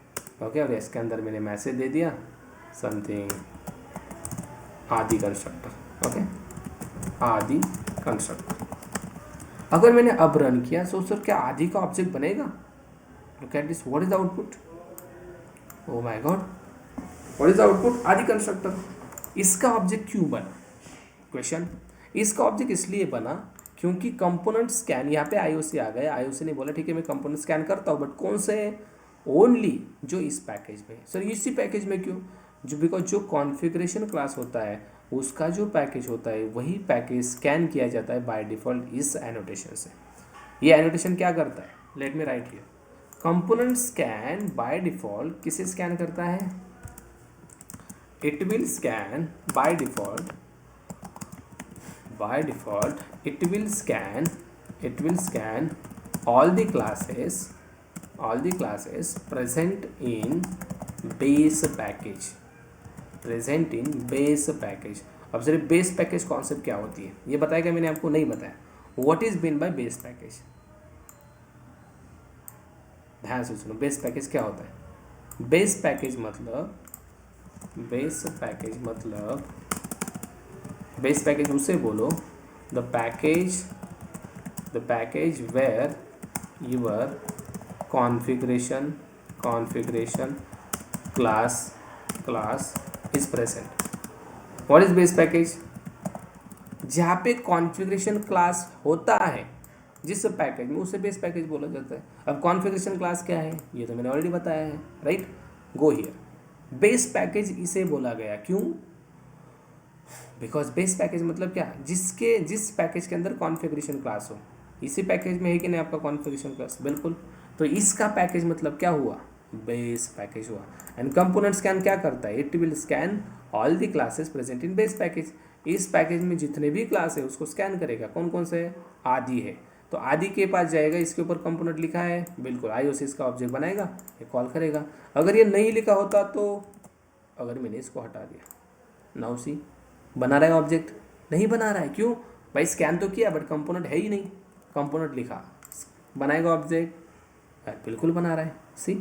S1: ओके। और इसके अंदर मैंने मैसेज दे दिया समथिंग आदि कंस्ट्रक्टर, ओके, आदि कंस्ट्रक्टर। अगर मैंने अब रन किया तो सर क्या आदि का ऑब्जेक्ट बनेगा, look at this, what is the output, oh my God, what is the output, आदि कंस्ट्रक्टर। इसका ऑब्जेक्ट क्यों बना, क्वेश्चन, इसका ऑब्जेक्ट इसलिए बना क्योंकि कंपोनेंट स्कैन, यहाँ पे आईओसी आ गया, आईओसी ने बोला ठीक है मैं कंपोनेंट स्कैन करता हूँ, बट कौन से, ओनली जो इस पैकेज में। सर इसी पैकेज में क्यों, जो बिकॉज जो कॉन्फ़िगरेशन क्लास होता है उसका जो पैकेज होता है वही पैकेज स्कैन किया जाता है बाय डिफ़ॉल्ट इस एनोटेशन से। ये एनोटेशन क्या करता है, late me write here, component scan by default किसे स्कैन करता है, it will scan by default it will scan all the classes present in base package, अब सिर्फ बेस पैकेज कॉन्सेप्ट क्या होती है ये बताएगा, मैंने आपको नहीं बताया। What is bean by base package, ध्यान से सुनो, बेस पैकेज क्या होता है, बेस पैकेज मतलब बेस पैकेज उसे बोलो the package where your configuration class is present. What is base package, जहाँ पे कॉन्फ़िगरेशन क्लास होता है जिस पैकेज में उसे बेस पैकेज बोला जाता है। अब कॉन्फ़िगरेशन क्लास क्या है ये तो मैंने ऑलरेडी बताया है, right. Go here, base package इसे बोला गया क्यों, बिकॉज बेस पैकेज मतलब क्या, जिस पैकेज के अंदर कॉन्फ़िगरेशन क्लास हो। इसी पैकेज में है कि नहीं आपका कॉन्फ़िगरेशन क्लास, बिल्कुल। तो इसका पैकेज मतलब क्या हुआ, बेस पैकेज हुआ। एंड कंपोनेंट स्कैन क्या करता है, it will scan all the classes present in base package. इस पैकेज में जितने भी क्लास है उसको स्कैन करेगा। कौन कौन से है, आदि है तो आदि के पास जाएगा, इसके ऊपर कंपोनेंट लिखा है, बिल्कुल आईओसी इसका ऑब्जेक्ट बनाएगा, ये कॉल करेगा। अगर ये नहीं लिखा होता तो, अगर मैंने इसको हटा दिया, नाउ सी बना रहा है ऑब्जेक्ट, नहीं बना रहा है, क्यों भाई, स्कैन तो किया बट कंपोनेंट है ही नहीं, कंपोनेंट लिखा बनाएगा ऑब्जेक्ट, बिल्कुल बना रहा है। सी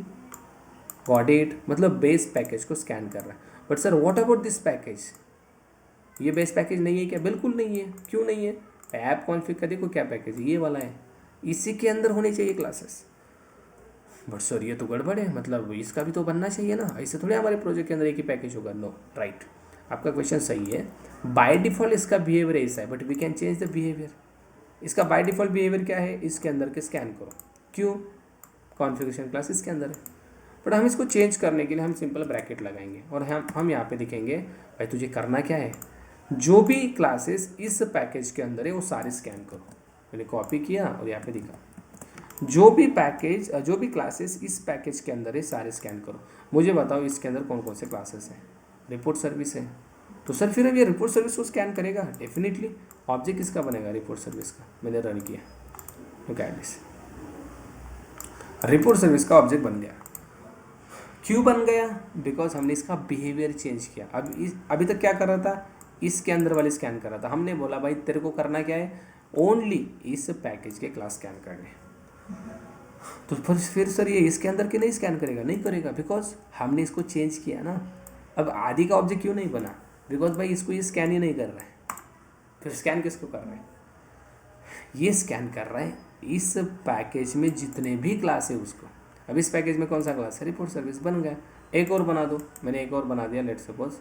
S1: गॉट इट, मतलब बेस पैकेज को स्कैन कर रहा है। But sir what about this package, ये बेस पैकेज नहीं है क्या, बिल्कुल नहीं है। क्यों नहीं है, ऐप कॉन्फ़िग का देखो क्या पैकेज है, ये वाला है, इसी के अंदर होनी चाहिए क्लासेस। बट सर ये तो गड़बड़ है, मतलब इसका भी तो बनना चाहिए ना, ऐसे थोड़ी हमारे प्रोजेक्ट के अंदर एक ही पैकेज होगा। नो, राइट, आपका क्वेश्चन सही है। बाय डिफ़ॉल्ट इसका बिहेवियर ऐसा है, but we can change the behaviour. इसका बाय डिफ़ॉल्ट बिहेवियर क्या है, इसके अंदर के स्कैन करो, क्यों, कॉन्फ़िगरेशन क्लास इसके अंदर है। बट हम इसको चेंज करने के लिए हम सिंपल ब्रैकेट लगाएंगे और हम यहाँ पे लिखेंगे भाई तुझे करना क्या है, जो भी क्लासेस इस पैकेज के अंदर है वो सारे स्कैन करो। मैंने कॉपी किया और यहाँ पे दिखा, जो भी क्लासेस इस पैकेज के अंदर है सारे स्कैन करो। मुझे बताओ इसके अंदर कौन कौन से क्लासेस हैं, रिपोर्ट सर्विस है, तो सर फिर अब ये रिपोर्ट सर्विस को स्कैन करेगा डेफिनेटली। ऑब्जेक्ट किसका बनेगा? रिपोर्ट सर्विस का। मैंने रन किया, look at this, report service का ऑब्जेक्ट बन गया। क्यों बन गया? बिकॉज हमने इसका बिहेवियर चेंज किया। अभी तक क्या कर रहा था? इसके अंदर वाले स्कैन कर रहा था। हमने बोला भाई तेरे को करना क्या है? ओनली इस पैकेज के क्लास स्कैन करने। तो फिर सर ये इसके अंदर के नहीं स्कैन करेगा? नहीं करेगा, बिकॉज हमने इसको चेंज किया ना। अब आदि का ऑब्जेक्ट क्यों नहीं बना? बिकॉज भाई इसको ये स्कैन ही नहीं कर रहा है। फिर स्कैन किसको कर रहा है? ये स्कैन कर रहा है इस पैकेज में जितने भी क्लास है उसको। अब इस पैकेज में कौन सा क्लास है? रिपोर्ट सर्विस बन गया। एक और बना दो। मैंने एक और बना दिया, लेट सपोज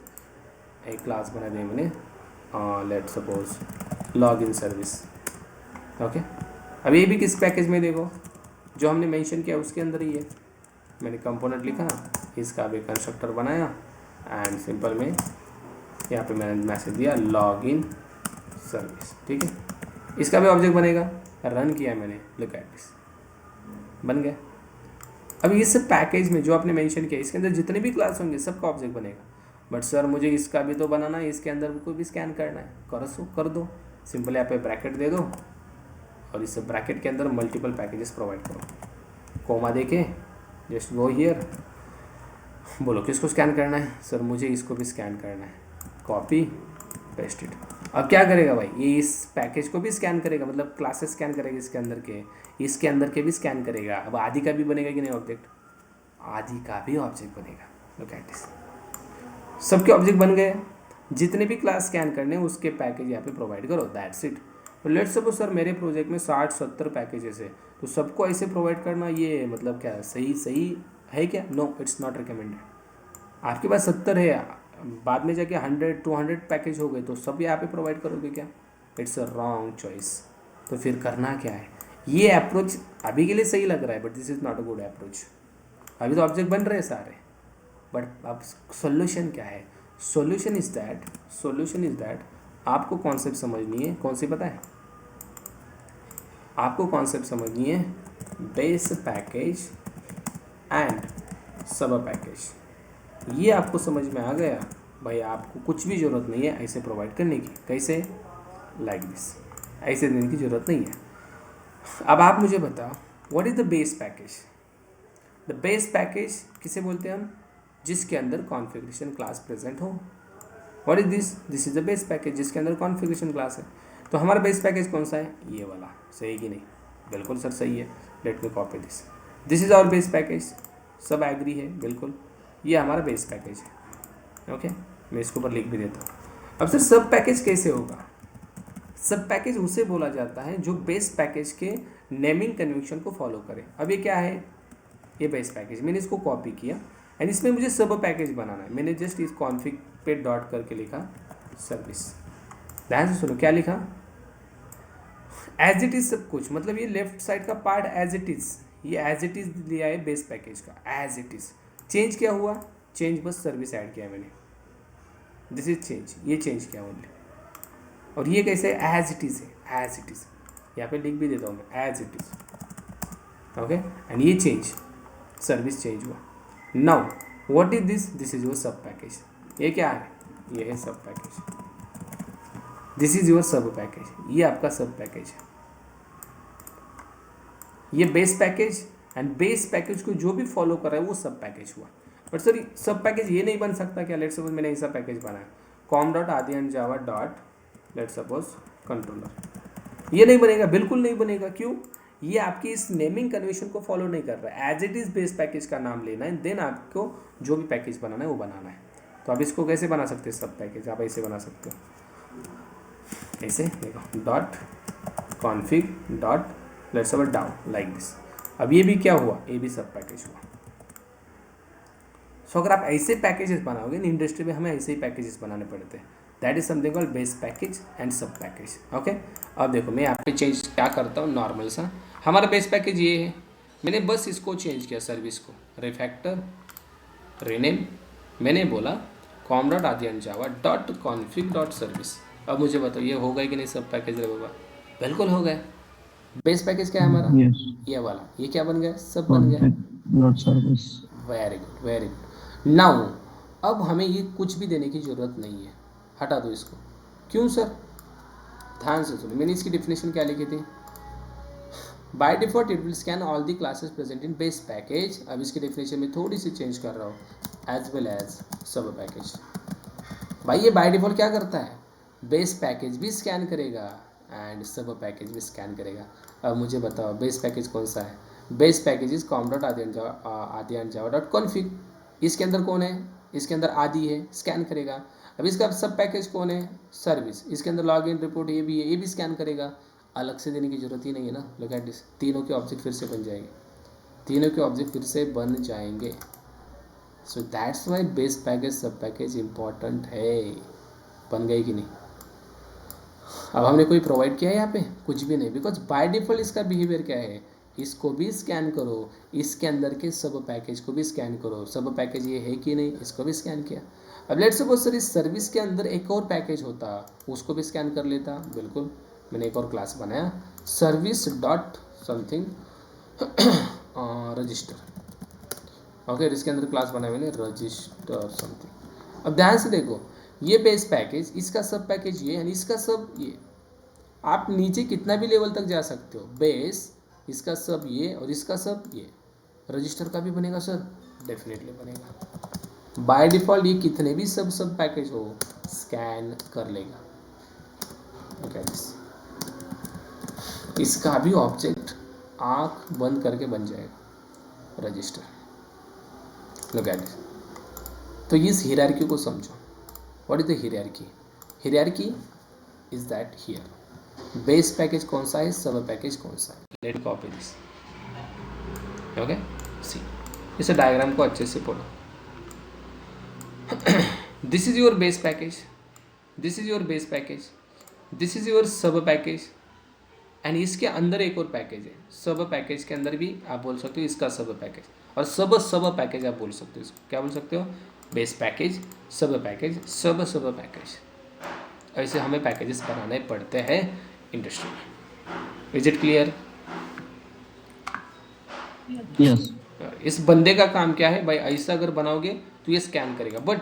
S1: एक क्लास बना दिया मैंने, let suppose log in service. Okay, अब ये भी किस पैकेज में? देखो जो हमने मेंशन किया उसके अंदर ही है। मैंने कंपोनेंट लिखा, इसका भी कंस्ट्रक्टर बनाया एंड सिंपल में यहाँ पे मैंने मैसेज दिया लॉग इन सर्विस। ठीक है, इसका भी ऑब्जेक्ट बनेगा। रन किया मैंने, लुक एट दिस, बन गया। अब इस पैकेज में जो आपने मेंशन किया इसके अंदर जितने भी क्लास होंगे सबका ऑब्जेक्ट बनेगा। बट सर मुझे इसका भी तो बनाना है, इसके अंदर को भी स्कैन करना है। कर दो, सिंपल यहाँ पे ब्रैकेट दे दो और इस ब्रैकेट के अंदर मल्टीपल पैकेजेस प्रोवाइड करो। कोमा देके जस्ट गो हियर, बोलो किसको स्कैन करना है? सर मुझे इसको भी स्कैन करना है। Copy paste it. अब क्या करेगा भाई? ये इस पैकेज को भी स्कैन करेगा, मतलब क्लासेस स्कैन करेगा इसके अंदर के भी स्कैन करेगा। अब आदि का भी बनेगा कि नहीं ऑब्जेक्ट? आदि का भी ऑब्जेक्ट बनेगा। लुक एट दिस, सबके ऑब्जेक्ट बन गए। जितने भी क्लास स्कैन करने हैं उसके पैकेज यहाँ पे प्रोवाइड करो, दैट्स इट। तो लेट्स सपोज सर मेरे प्रोजेक्ट में 60-70 पैकेजेस है, तो सबको ऐसे प्रोवाइड करना ये मतलब क्या सही है क्या? No, it's not recommended. आपके पास 70 है, बाद में जाके 100-200 पैकेज हो गए तो सब यहाँ पे प्रोवाइड करोगे क्या? It's a wrong choice. तो फिर करना क्या है? ये अप्रोच अभी के लिए सही लग रहा है but this is not a good approach. अभी तो ऑब्जेक्ट बन रहे हैं सारे, बट अब सोल्यूशन क्या है? सोल्यूशन इज़ दैट आपको कॉन्सेप्ट समझनी है। कौन सी पता है? आपको कॉन्सेप्ट समझनी है बेस पैकेज एंड सब पैकेज। ये आपको समझ में आ गया भाई, आपको कुछ भी ज़रूरत नहीं है ऐसे प्रोवाइड करने की। कैसे? लाइक दिस, ऐसे देने की ज़रूरत नहीं है। अब आप मुझे बताओ what is the base package? The base package किसे बोलते हैं हम? जिसके अंदर कॉन्फ़िगरेशन क्लास प्रेजेंट हो। What is this? This is the base package जिसके अंदर कॉन्फ़िगरेशन क्लास है। तो हमारा बेस पैकेज कौन सा है? ये वाला। सही कि नहीं? बिल्कुल सर सही है। Late me copy this, this is our base package. सब एग्री है? बिल्कुल, ये हमारा बेस पैकेज है। ओके, मैं इसके ऊपर लिख भी देता हूँ। अब सर सब पैकेज कैसे होगा? सब पैकेज उसे बोला जाता है जो बेस पैकेज के नेमिंग कन्वेंशन को फॉलो करे। अब ये क्या है? ये बेस पैकेज, मैंने इसको कॉपी किया एंड इसमें मुझे सब पैकेज बनाना है। मैंने जस्ट इस कॉन्फिग पे डॉट करके लिखा सर्विस। ध्यान से सुनो, क्या लिखा? एज इट इज़ सब कुछ, मतलब ये लेफ्ट साइड का पार्ट एज इट इज़, ये एज इट इज़ लिया है बेस पैकेज का, एज इट इज़। चेंज क्या हुआ? चेंज बस सर्विस ऐड किया मैंने, दिस इज चेंज, ये चेंज किया ओनली। और ये कैसे? एज इट इज़ है, एज इट इज़। यहाँ पे लिख भी देता हूँ मैं, as it is. Okay, and ये चेंज, सर्विस चेंज हुआ। Now what is this? This is your sub package. ये क्या है? ये है sub package. This is your sub package, ये आपका सब पैकेज है। ये base package and base package को जो भी फॉलो कर रहा है वो सब पैकेज हुआ। बट सर सब पैकेज ये नहीं बन सकता क्या? लेट सपोज मैंने ऐसा पैकेज बनाया com.adi&java. लेट सपोज कंट्रोलर, ये नहीं बनेगा, बिल्कुल नहीं बनेगा। क्यों? ये आपकी इस नेमिंग कन्वेंशन को फॉलो नहीं कर रहा है। As it is base package का नाम लेना है, देन आपको जो भी पैकेज बनाना है वो बनाना है। तो आप इसको कैसे बना सकते हैं? सब पैकेज आप ऐसे बना सकते हो, कैसे? देखो, dot config dot let's suppose down, like this. अब ये भी क्या हुआ? ये भी सब पैकेज हुआ। सो अगर आप ऐसे पैकेजेस बनाओगे इन इंडस्ट्री में, हमें ऐसे ही पैकेजेस बनाने पड़ते हैं। That is something called base package and सब पैकेज। ओके, अब देखो मैं यहाँ पे चेंज क्या करता हूँ, नॉर्मल सा हमारा बेस पैकेज ये है। मैंने बस इसको चेंज किया, सर्विस को रिफैक्टर रीनेम, मैंने बोला com.adi&java.config.service। अब मुझे बताओ ये हो गया कि नहीं सब पैकेज रे बाबा? बिल्कुल हो गया। बेस पैकेज क्या है हमारा?
S2: Yes.
S1: ये वाला, ये क्या बन गया? सब बन गया।
S2: Config service.
S1: Very good, very good. Now अब हमें ये कुछ भी देने की ज़रूरत नहीं है। हटा दो इसको। क्यों सर? ध्यान से सुनो, मैंने इसकी डेफिनेशन क्या लिखी थी? By default it will scan all the classes present in base package. अब इसकी डेफिनेशन में थोड़ी सी चेंज कर रहा हूँ, एज वेल एज सब पैकेज। भाई ये बाय डिफॉल्ट क्या करता है? बेस पैकेज भी स्कैन करेगा एंड सब पैकेज भी स्कैन करेगा। अब मुझे बताओ बेस पैकेज कौन सा है? Base package is com.aadi@java.config। इसके अंदर कौन है? इसके अंदर आदि है, स्कैन करेगा। अब इसका सब पैकेज कौन है? सर्विस। इसके अंदर लॉग इन रिपोर्ट ये भी है, ये भी स्कैन करेगा। अलग से देने की जरूरत ही नहीं है ना। लुक एट दिस, तीनों के ऑब्जेक्ट फिर से बन जाएंगे, तीनों के ऑब्जेक्ट फिर से बन जाएंगे। So that's why base package सब पैकेज इंपॉर्टेंट है। बन गई कि नहीं? अब हमने कोई प्रोवाइड किया है यहाँ पे? कुछ भी नहीं, बिकॉज बाय डिफॉल्ट इसका बिहेवियर क्या है? इसको भी स्कैन करो, इसके अंदर के सब पैकेज को भी स्कैन करो। सब पैकेज ये है कि नहीं, इसको भी स्कैन किया। अब लेट्स सपोज सर इस सर्विस के अंदर एक और पैकेज होता, उसको भी स्कैन कर लेता। बिल्कुल, मैंने एक और क्लास बनाया, service dot something register. Okay, इसके अंदर क्लास बनाया मैंने रजिस्टर समथिंग। अब ध्यान से देखो, ये बेस पैकेज, इसका सब पैकेज ये, यानी इसका सब ये। आप नीचे कितना भी लेवल तक जा सकते हो। बेस, इसका सब ये, और इसका सब ये। रजिस्टर का भी बनेगा सर? डेफिनेटली बनेगा। बाय डिफॉल्ट ये कितने भी सब पैकेज हो स्कैन कर लेगा। ओके, इसका भी ऑब्जेक्ट आंख बंद करके बन जाएगा, रजिस्टर। Look at this. तो इस हियरार्की को समझो। What is the hierarchy? Hierarchy is that here base package कौन सा है, सब पैकेज कौन सा है। Let copy this. Okay, see इस डायग्राम को अच्छे से पढ़ो। This is your base package, this is your base package, this is your sub package, and इसके अंदर एक और पैकेज है। सब पैकेज के अंदर भी आप बोल सकते हो इसका सब पैकेज, और सब पैकेज आप बोल सकते हो। इसको क्या बोल सकते हो? बेस पैकेज, सब पैकेज, सब पैकेज। ऐसे हमें पैकेजेस बनाने पड़ते हैं इंडस्ट्री में। Is it clear?
S2: यस।
S1: इस बंदे का काम क्या है भाई? ऐसा अगर बनाओगे तो ये स्कैन करेगा। बट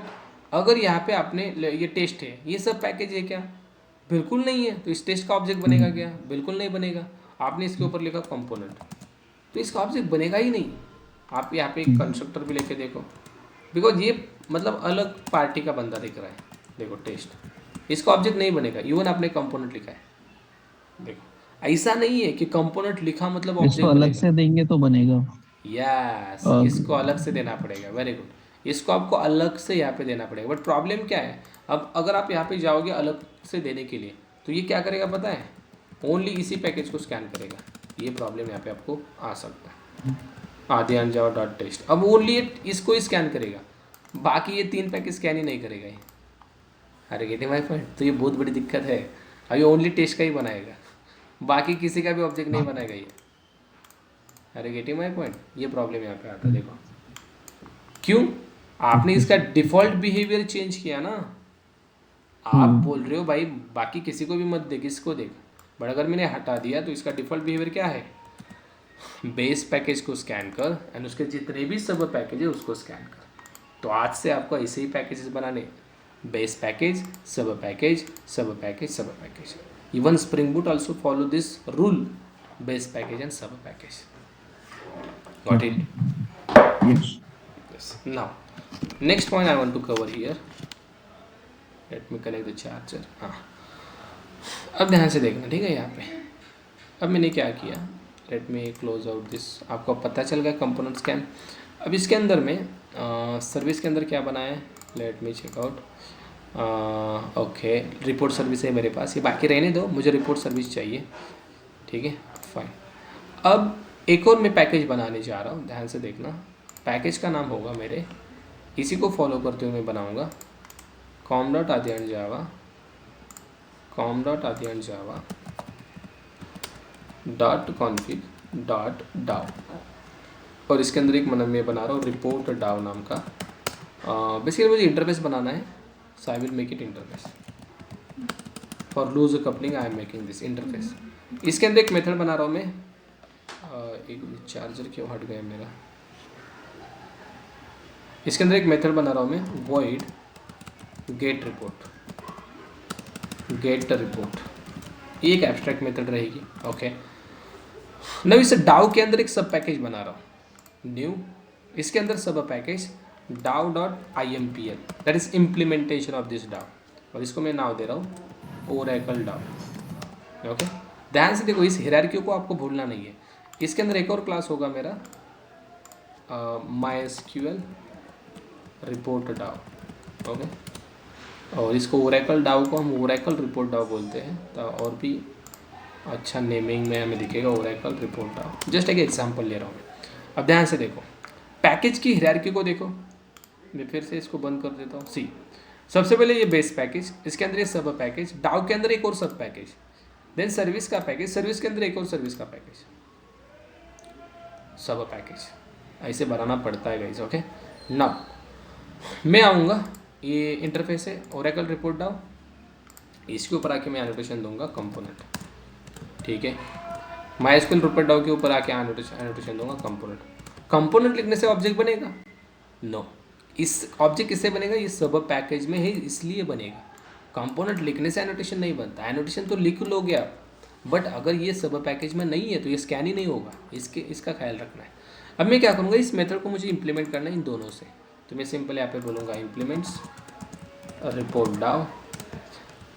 S1: अगर यहाँ पे आपने ये टेस्ट है, ये सब पैकेज है क्या? बिल्कुल नहीं है। तो इस टेस्ट का ऑब्जेक्ट बनेगा क्या? बिल्कुल नहीं बनेगा। आपने इसके ऊपर लिखा कंपोनेंट, तो इसका ऑब्जेक्ट बनेगा ही नहीं। आप यहाँ पे एक कंस्ट्रक्टर भी लेके देखो, बिकॉज ये मतलब अलग पार्टी का बंदा दिख रहा है। देखो टेस्ट, इसका ऑब्जेक्ट नहीं बनेगा। इवन आपने कंपोनेंट लिखा है, देखो ऐसा नहीं है कि कंपोनेंट लिखा मतलब
S2: इसको
S1: ऑब्जेक्ट
S2: अलग
S1: बनेगा।
S2: से देंगे तो बनेगा।
S1: यस,
S2: अ,
S1: इसको अलग से देना पड़ेगा। वेरी गुड, इसको आपको अलग से यहाँ पे देना पड़ेगा। बट प्रॉब्लम क्या है? अब अगर आप यहाँ पे जाओगे अलग से देने के लिए, तो ये क्या करेगा पता है? ओनली इसी पैकेज को स्कैन करेगा। ये प्रॉब्लम यहाँ पे आपको आ सकता है। आदियान जावा डॉट टेस्ट, अब ओनली इसको ही स्कैन करेगा, बाकी ये 3 पैकेज स्कैन ही नहीं करेगा ये। अरे गेटिंग माय पॉइंट? तो ये बहुत बड़ी दिक्कत है। अभी ओनली टेस्ट का ही बनाएगा, बाकी किसी का भी ऑब्जेक्ट नहीं बनाएगा ये। अरे गेटिंग माय पॉइंट? ये प्रॉब्लम यहाँ पे आता है। देखो क्यों? आपने इसका डिफॉल्ट बिहेवियर चेंज किया ना। आप बोल रहे हो भाई बाकी किसी को भी मत देख, इसको देख। बट अगर मैंने हटा दिया तो इसका डिफॉल्ट बिहेवियर क्या है? बेस पैकेज को स्कैन कर एंड उसके जितने भी सब पैकेज है उसको स्कैन कर। तो आज से आपको ऐसे ही पैकेजेस बनाने, बेस पैकेज, सब पैकेज, सब पैकेज, सब package. Even spring boot also follow this rule, base package and सब package. Got it?
S2: yes.
S1: Yes. Now, next point I want to cover here. Let me connect the charger. हाँ, अब ध्यान से देखना, ठीक है? यहाँ पे अब मैंने क्या किया, let me close out this. आपको पता चल गया कंपोनेंट स्कैन। अब इसके अंदर में सर्विस के अंदर क्या बना है, लेट मी check out. Okay, report service है मेरे पास, ये बाकी रहने दो, मुझे रिपोर्ट सर्विस चाहिए। ठीक है, फाइन। अब एक और मैं पैकेज बनाने जा रहा हूँ, ध्यान से देखना। पैकेज का नाम होगा मेरे, इसी को फॉलो करते हुए मैं बनाऊँगा com.aadianjava, com.aadianjava .config.daw, और इसके अंदर एक मैं बना रहा हूँ रिपोर्ट डाव नाम का। बेसिकली मुझे इंटरफेस बनाना है, so I will make it interface for loose coupling. I am making this interface. इसके अंदर एक मेथड बना रहा हूँ मैं। एक चार्जर क्यों हट गया मेरा? इसके अंदर एक मेथड बना रहा हूँ मैं, void get report। Gate report, ये एक एब्स्ट्रैक्ट मेथड रहेगी। ओके, नव इस डाउ के अंदर एक सब पैकेज बना रहा हूँ, न्यू, इसके अंदर सब पैकेज डाउ dot IMPL, that is implementation of this डाउ, और इसको मैं नाम दे रहा हूँ ओरेकल डाउ। ओके, ध्यान से देखो, इस हायरार्की को आपको भूलना नहीं है। इसके अंदर एक और क्लास होगा मेरा MySQL रिपोर्ट डाउ। ओके, और इसको ओरेकल डाउ को हम ओरेकल रिपोर्ट डाउ बोलते हैं, तो और भी अच्छा नेमिंग में हमें दिखेगा ओरेकल रिपोर्ट डाउ। जस्ट एक एग्जांपल ले रहा हूँ। अब ध्यान से देखो, पैकेज की हायरार्की को देखो, मैं फिर से इसको बंद कर देता हूँ। सी, सबसे पहले ये बेस पैकेज, इसके अंदर ये सब पैकेज, डाउ के अंदर एक और सब पैकेज, देन सर्विस का पैकेज, सर्विस के अंदर एक और सर्विस का पैकेज, सब पैकेज, ऐसे बनाना पड़ता है गाइस। ओके, नाउ मैं आऊँगा, ये इंटरफेस है ओरेकल रिपोर्ट डाउ, इसके ऊपर आके मैं एनोटेशन दूंगा कंपोनेंट। ठीक है, MySQL रिपोर्ट डाउ के ऊपर आके एनोटेशन दूंगा कंपोनेंट। कंपोनेंट लिखने से ऑब्जेक्ट बनेगा? नो, इस ऑब्जेक्ट किससे बनेगा? ये सब पैकेज में है इसलिए बनेगा। कंपोनेंट लिखने से एनोटेशन नहीं बनता, एनोटेशन तो लिख लोगे आप, बट अगर ये सब पैकेज में नहीं है तो ये स्कैन ही नहीं होगा, इसका ख्याल रखना है। अब मैं क्या करूँगा, इस मेथड को मुझे इंप्लीमेंट करना है इन दोनों से, तो मैं सिंपल यहाँ पे बोलूँगा इम्प्लीमेंट्स रिपोर्ट डाउ,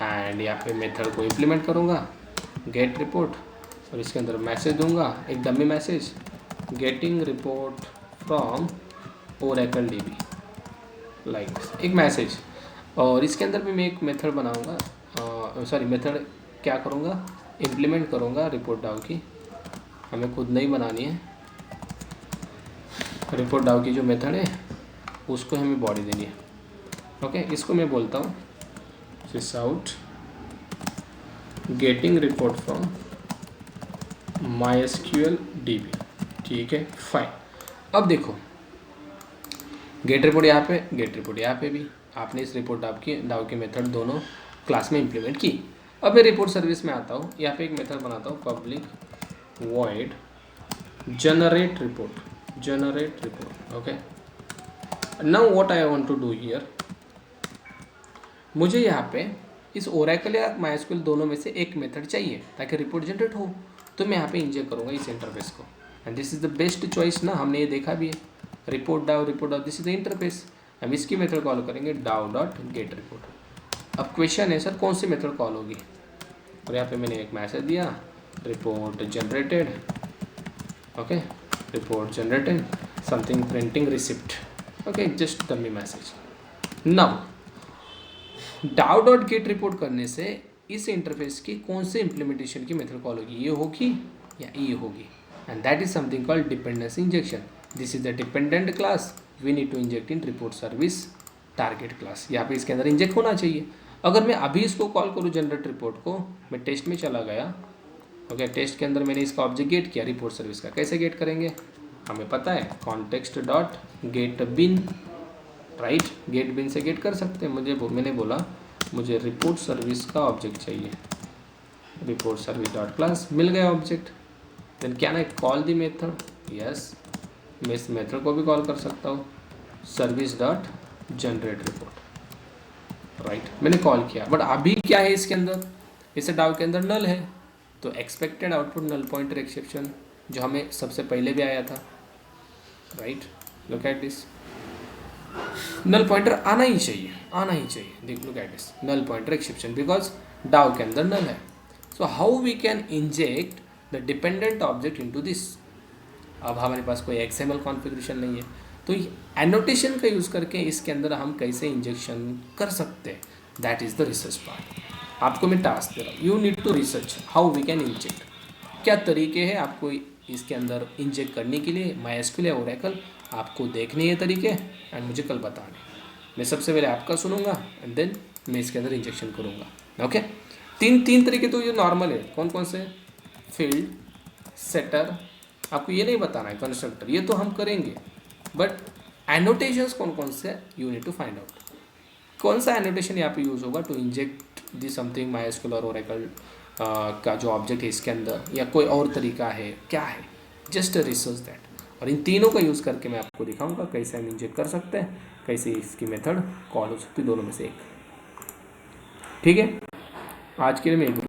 S1: एंड यहाँ पे मेथड को इम्प्लीमेंट करूँगा गेट रिपोर्ट, और इसके अंदर मैसेज दूंगा, एक dummy message, getting report from Oracle DB, like एक मैसेज। और इसके अंदर भी मैं एक मेथड बनाऊंगा, सॉरी मेथड क्या करूँगा, इम्प्लीमेंट करूँगा रिपोर्ट डाउ की, हमें खुद नहीं बनानी है, रिपोर्ट डाउ की जो मेथड है उसको हमें बॉडी देनी है। ओके, इसको मैं बोलता हूँ sysout getting report from MySQL DB। ठीक है, फाइन। अब देखो, गेट रिपोर्ट यहाँ पे, गेट रिपोर्ट यहाँ पे भी आपने इस रिपोर्ट डाउ की मेथड दोनों क्लास में इंप्लीमेंट की। अब मैं रिपोर्ट सर्विस में आता हूँ, यहाँ पे एक मेथड बनाता हूँ public void generate report. Okay, now what I want to do here, मुझे यहाँ पे इस ओरेकल या MySQL दोनों में से एक मेथड चाहिए ताकि रिपोर्ट जनरेट हो, तो मैं यहाँ पे इंजेक्ट करूँगा इस इंटरफेस को, and this is the best choice ना, हमने ये देखा भी है, रिपोर्ट डाउ, दिस इज द इंटरफेस। हम इसकी मेथड कॉल करेंगे डाउ डॉट गेट रिपोर्ट। अब क्वेश्चन है सर कौन सी मेथड कॉल होगी, और यहाँ पे मैंने एक मैसेज दिया report generated. Okay, report generated something printing receipt. Okay, just dummy message. Now डाउ डॉट गेट रिपोर्ट करने से इस इंटरफेस की कौन से इंप्लीमेंटेशन की मेथड कॉल होगी, ये होगी या ये होगी, and that is something called dependency injection. This is the dependent class we need to inject in report service target class, यहाँ पे इसके अंदर इंजेक्ट होना चाहिए। अगर मैं अभी इसको कॉल करूँ जनरेट रिपोर्ट को, मैं टेस्ट में चला गया, ओके, टेस्ट के अंदर मैंने इसका ऑब्जेक्ट गेट किया रिपोर्ट सर्विस का, कैसे गेट करेंगे हमें पता है, context dot get bean, right, get bean से गेट कर सकते हैं। मैंने बोला मुझे रिपोर्ट सर्विस का ऑब्जेक्ट चाहिए, रिपोर्ट सर्विस डॉट क्लास, मिल गया object. Then can I call the method, yes, मैं इस मेथड को भी कॉल कर सकता हूँ service dot generate report, right, मैंने कॉल किया, बट अभी क्या है इसके अंदर, इसे डाउ के अंदर नल है, तो expected output null pointer exception जो हमें सबसे पहले भी आया था, right, look at this, null pointer आना ही चाहिए, देख look at this, null pointer exception because DAO के अंदर नल है। So how we can inject the dependent object into this. अब हमारे पास कोई XML कॉन्फ़िगरेशन नहीं है, तो एनोटेशन का यूज़ करके इसके अंदर हम कैसे इंजेक्शन कर सकते हैं, that is the research part. आपको मैं टास्क दे रहा हूँ, you need to research how we can inject, क्या तरीके हैं आपको इसके अंदर इंजेक्ट करने के लिए, MySQL या ओरेकल, आपको देखने ये तरीके एंड मुझे कल बताने। मैं सबसे पहले आपका सुनूंगा एंड देन मैं इसके अंदर इंजेक्शन करूँगा। ओके, तीन तरीके तो ये नॉर्मल है, कौन कौन से, फील्ड, सेटर, आपको ये नहीं बताना है, कंस्ट्रक्टर, ये तो हम करेंगे, बट एनोटेशंस कौन कौन से you need to find out, कौन सा एनोटेशन यहाँ पे यूज़ होगा to inject the something MySQL और ओरेकल का जो ऑब्जेक्ट है इसके अंदर, या कोई और तरीका है, क्या है, जस्ट रिसर्च दैट। और इन तीनों का यूज़ करके मैं आपको दिखाऊंगा कैसे हम इंजेक्ट कर सकते हैं, कैसे इसकी मेथड कॉल हो सकती है, दोनों में से एक। ठीक है, आज के लिए मैं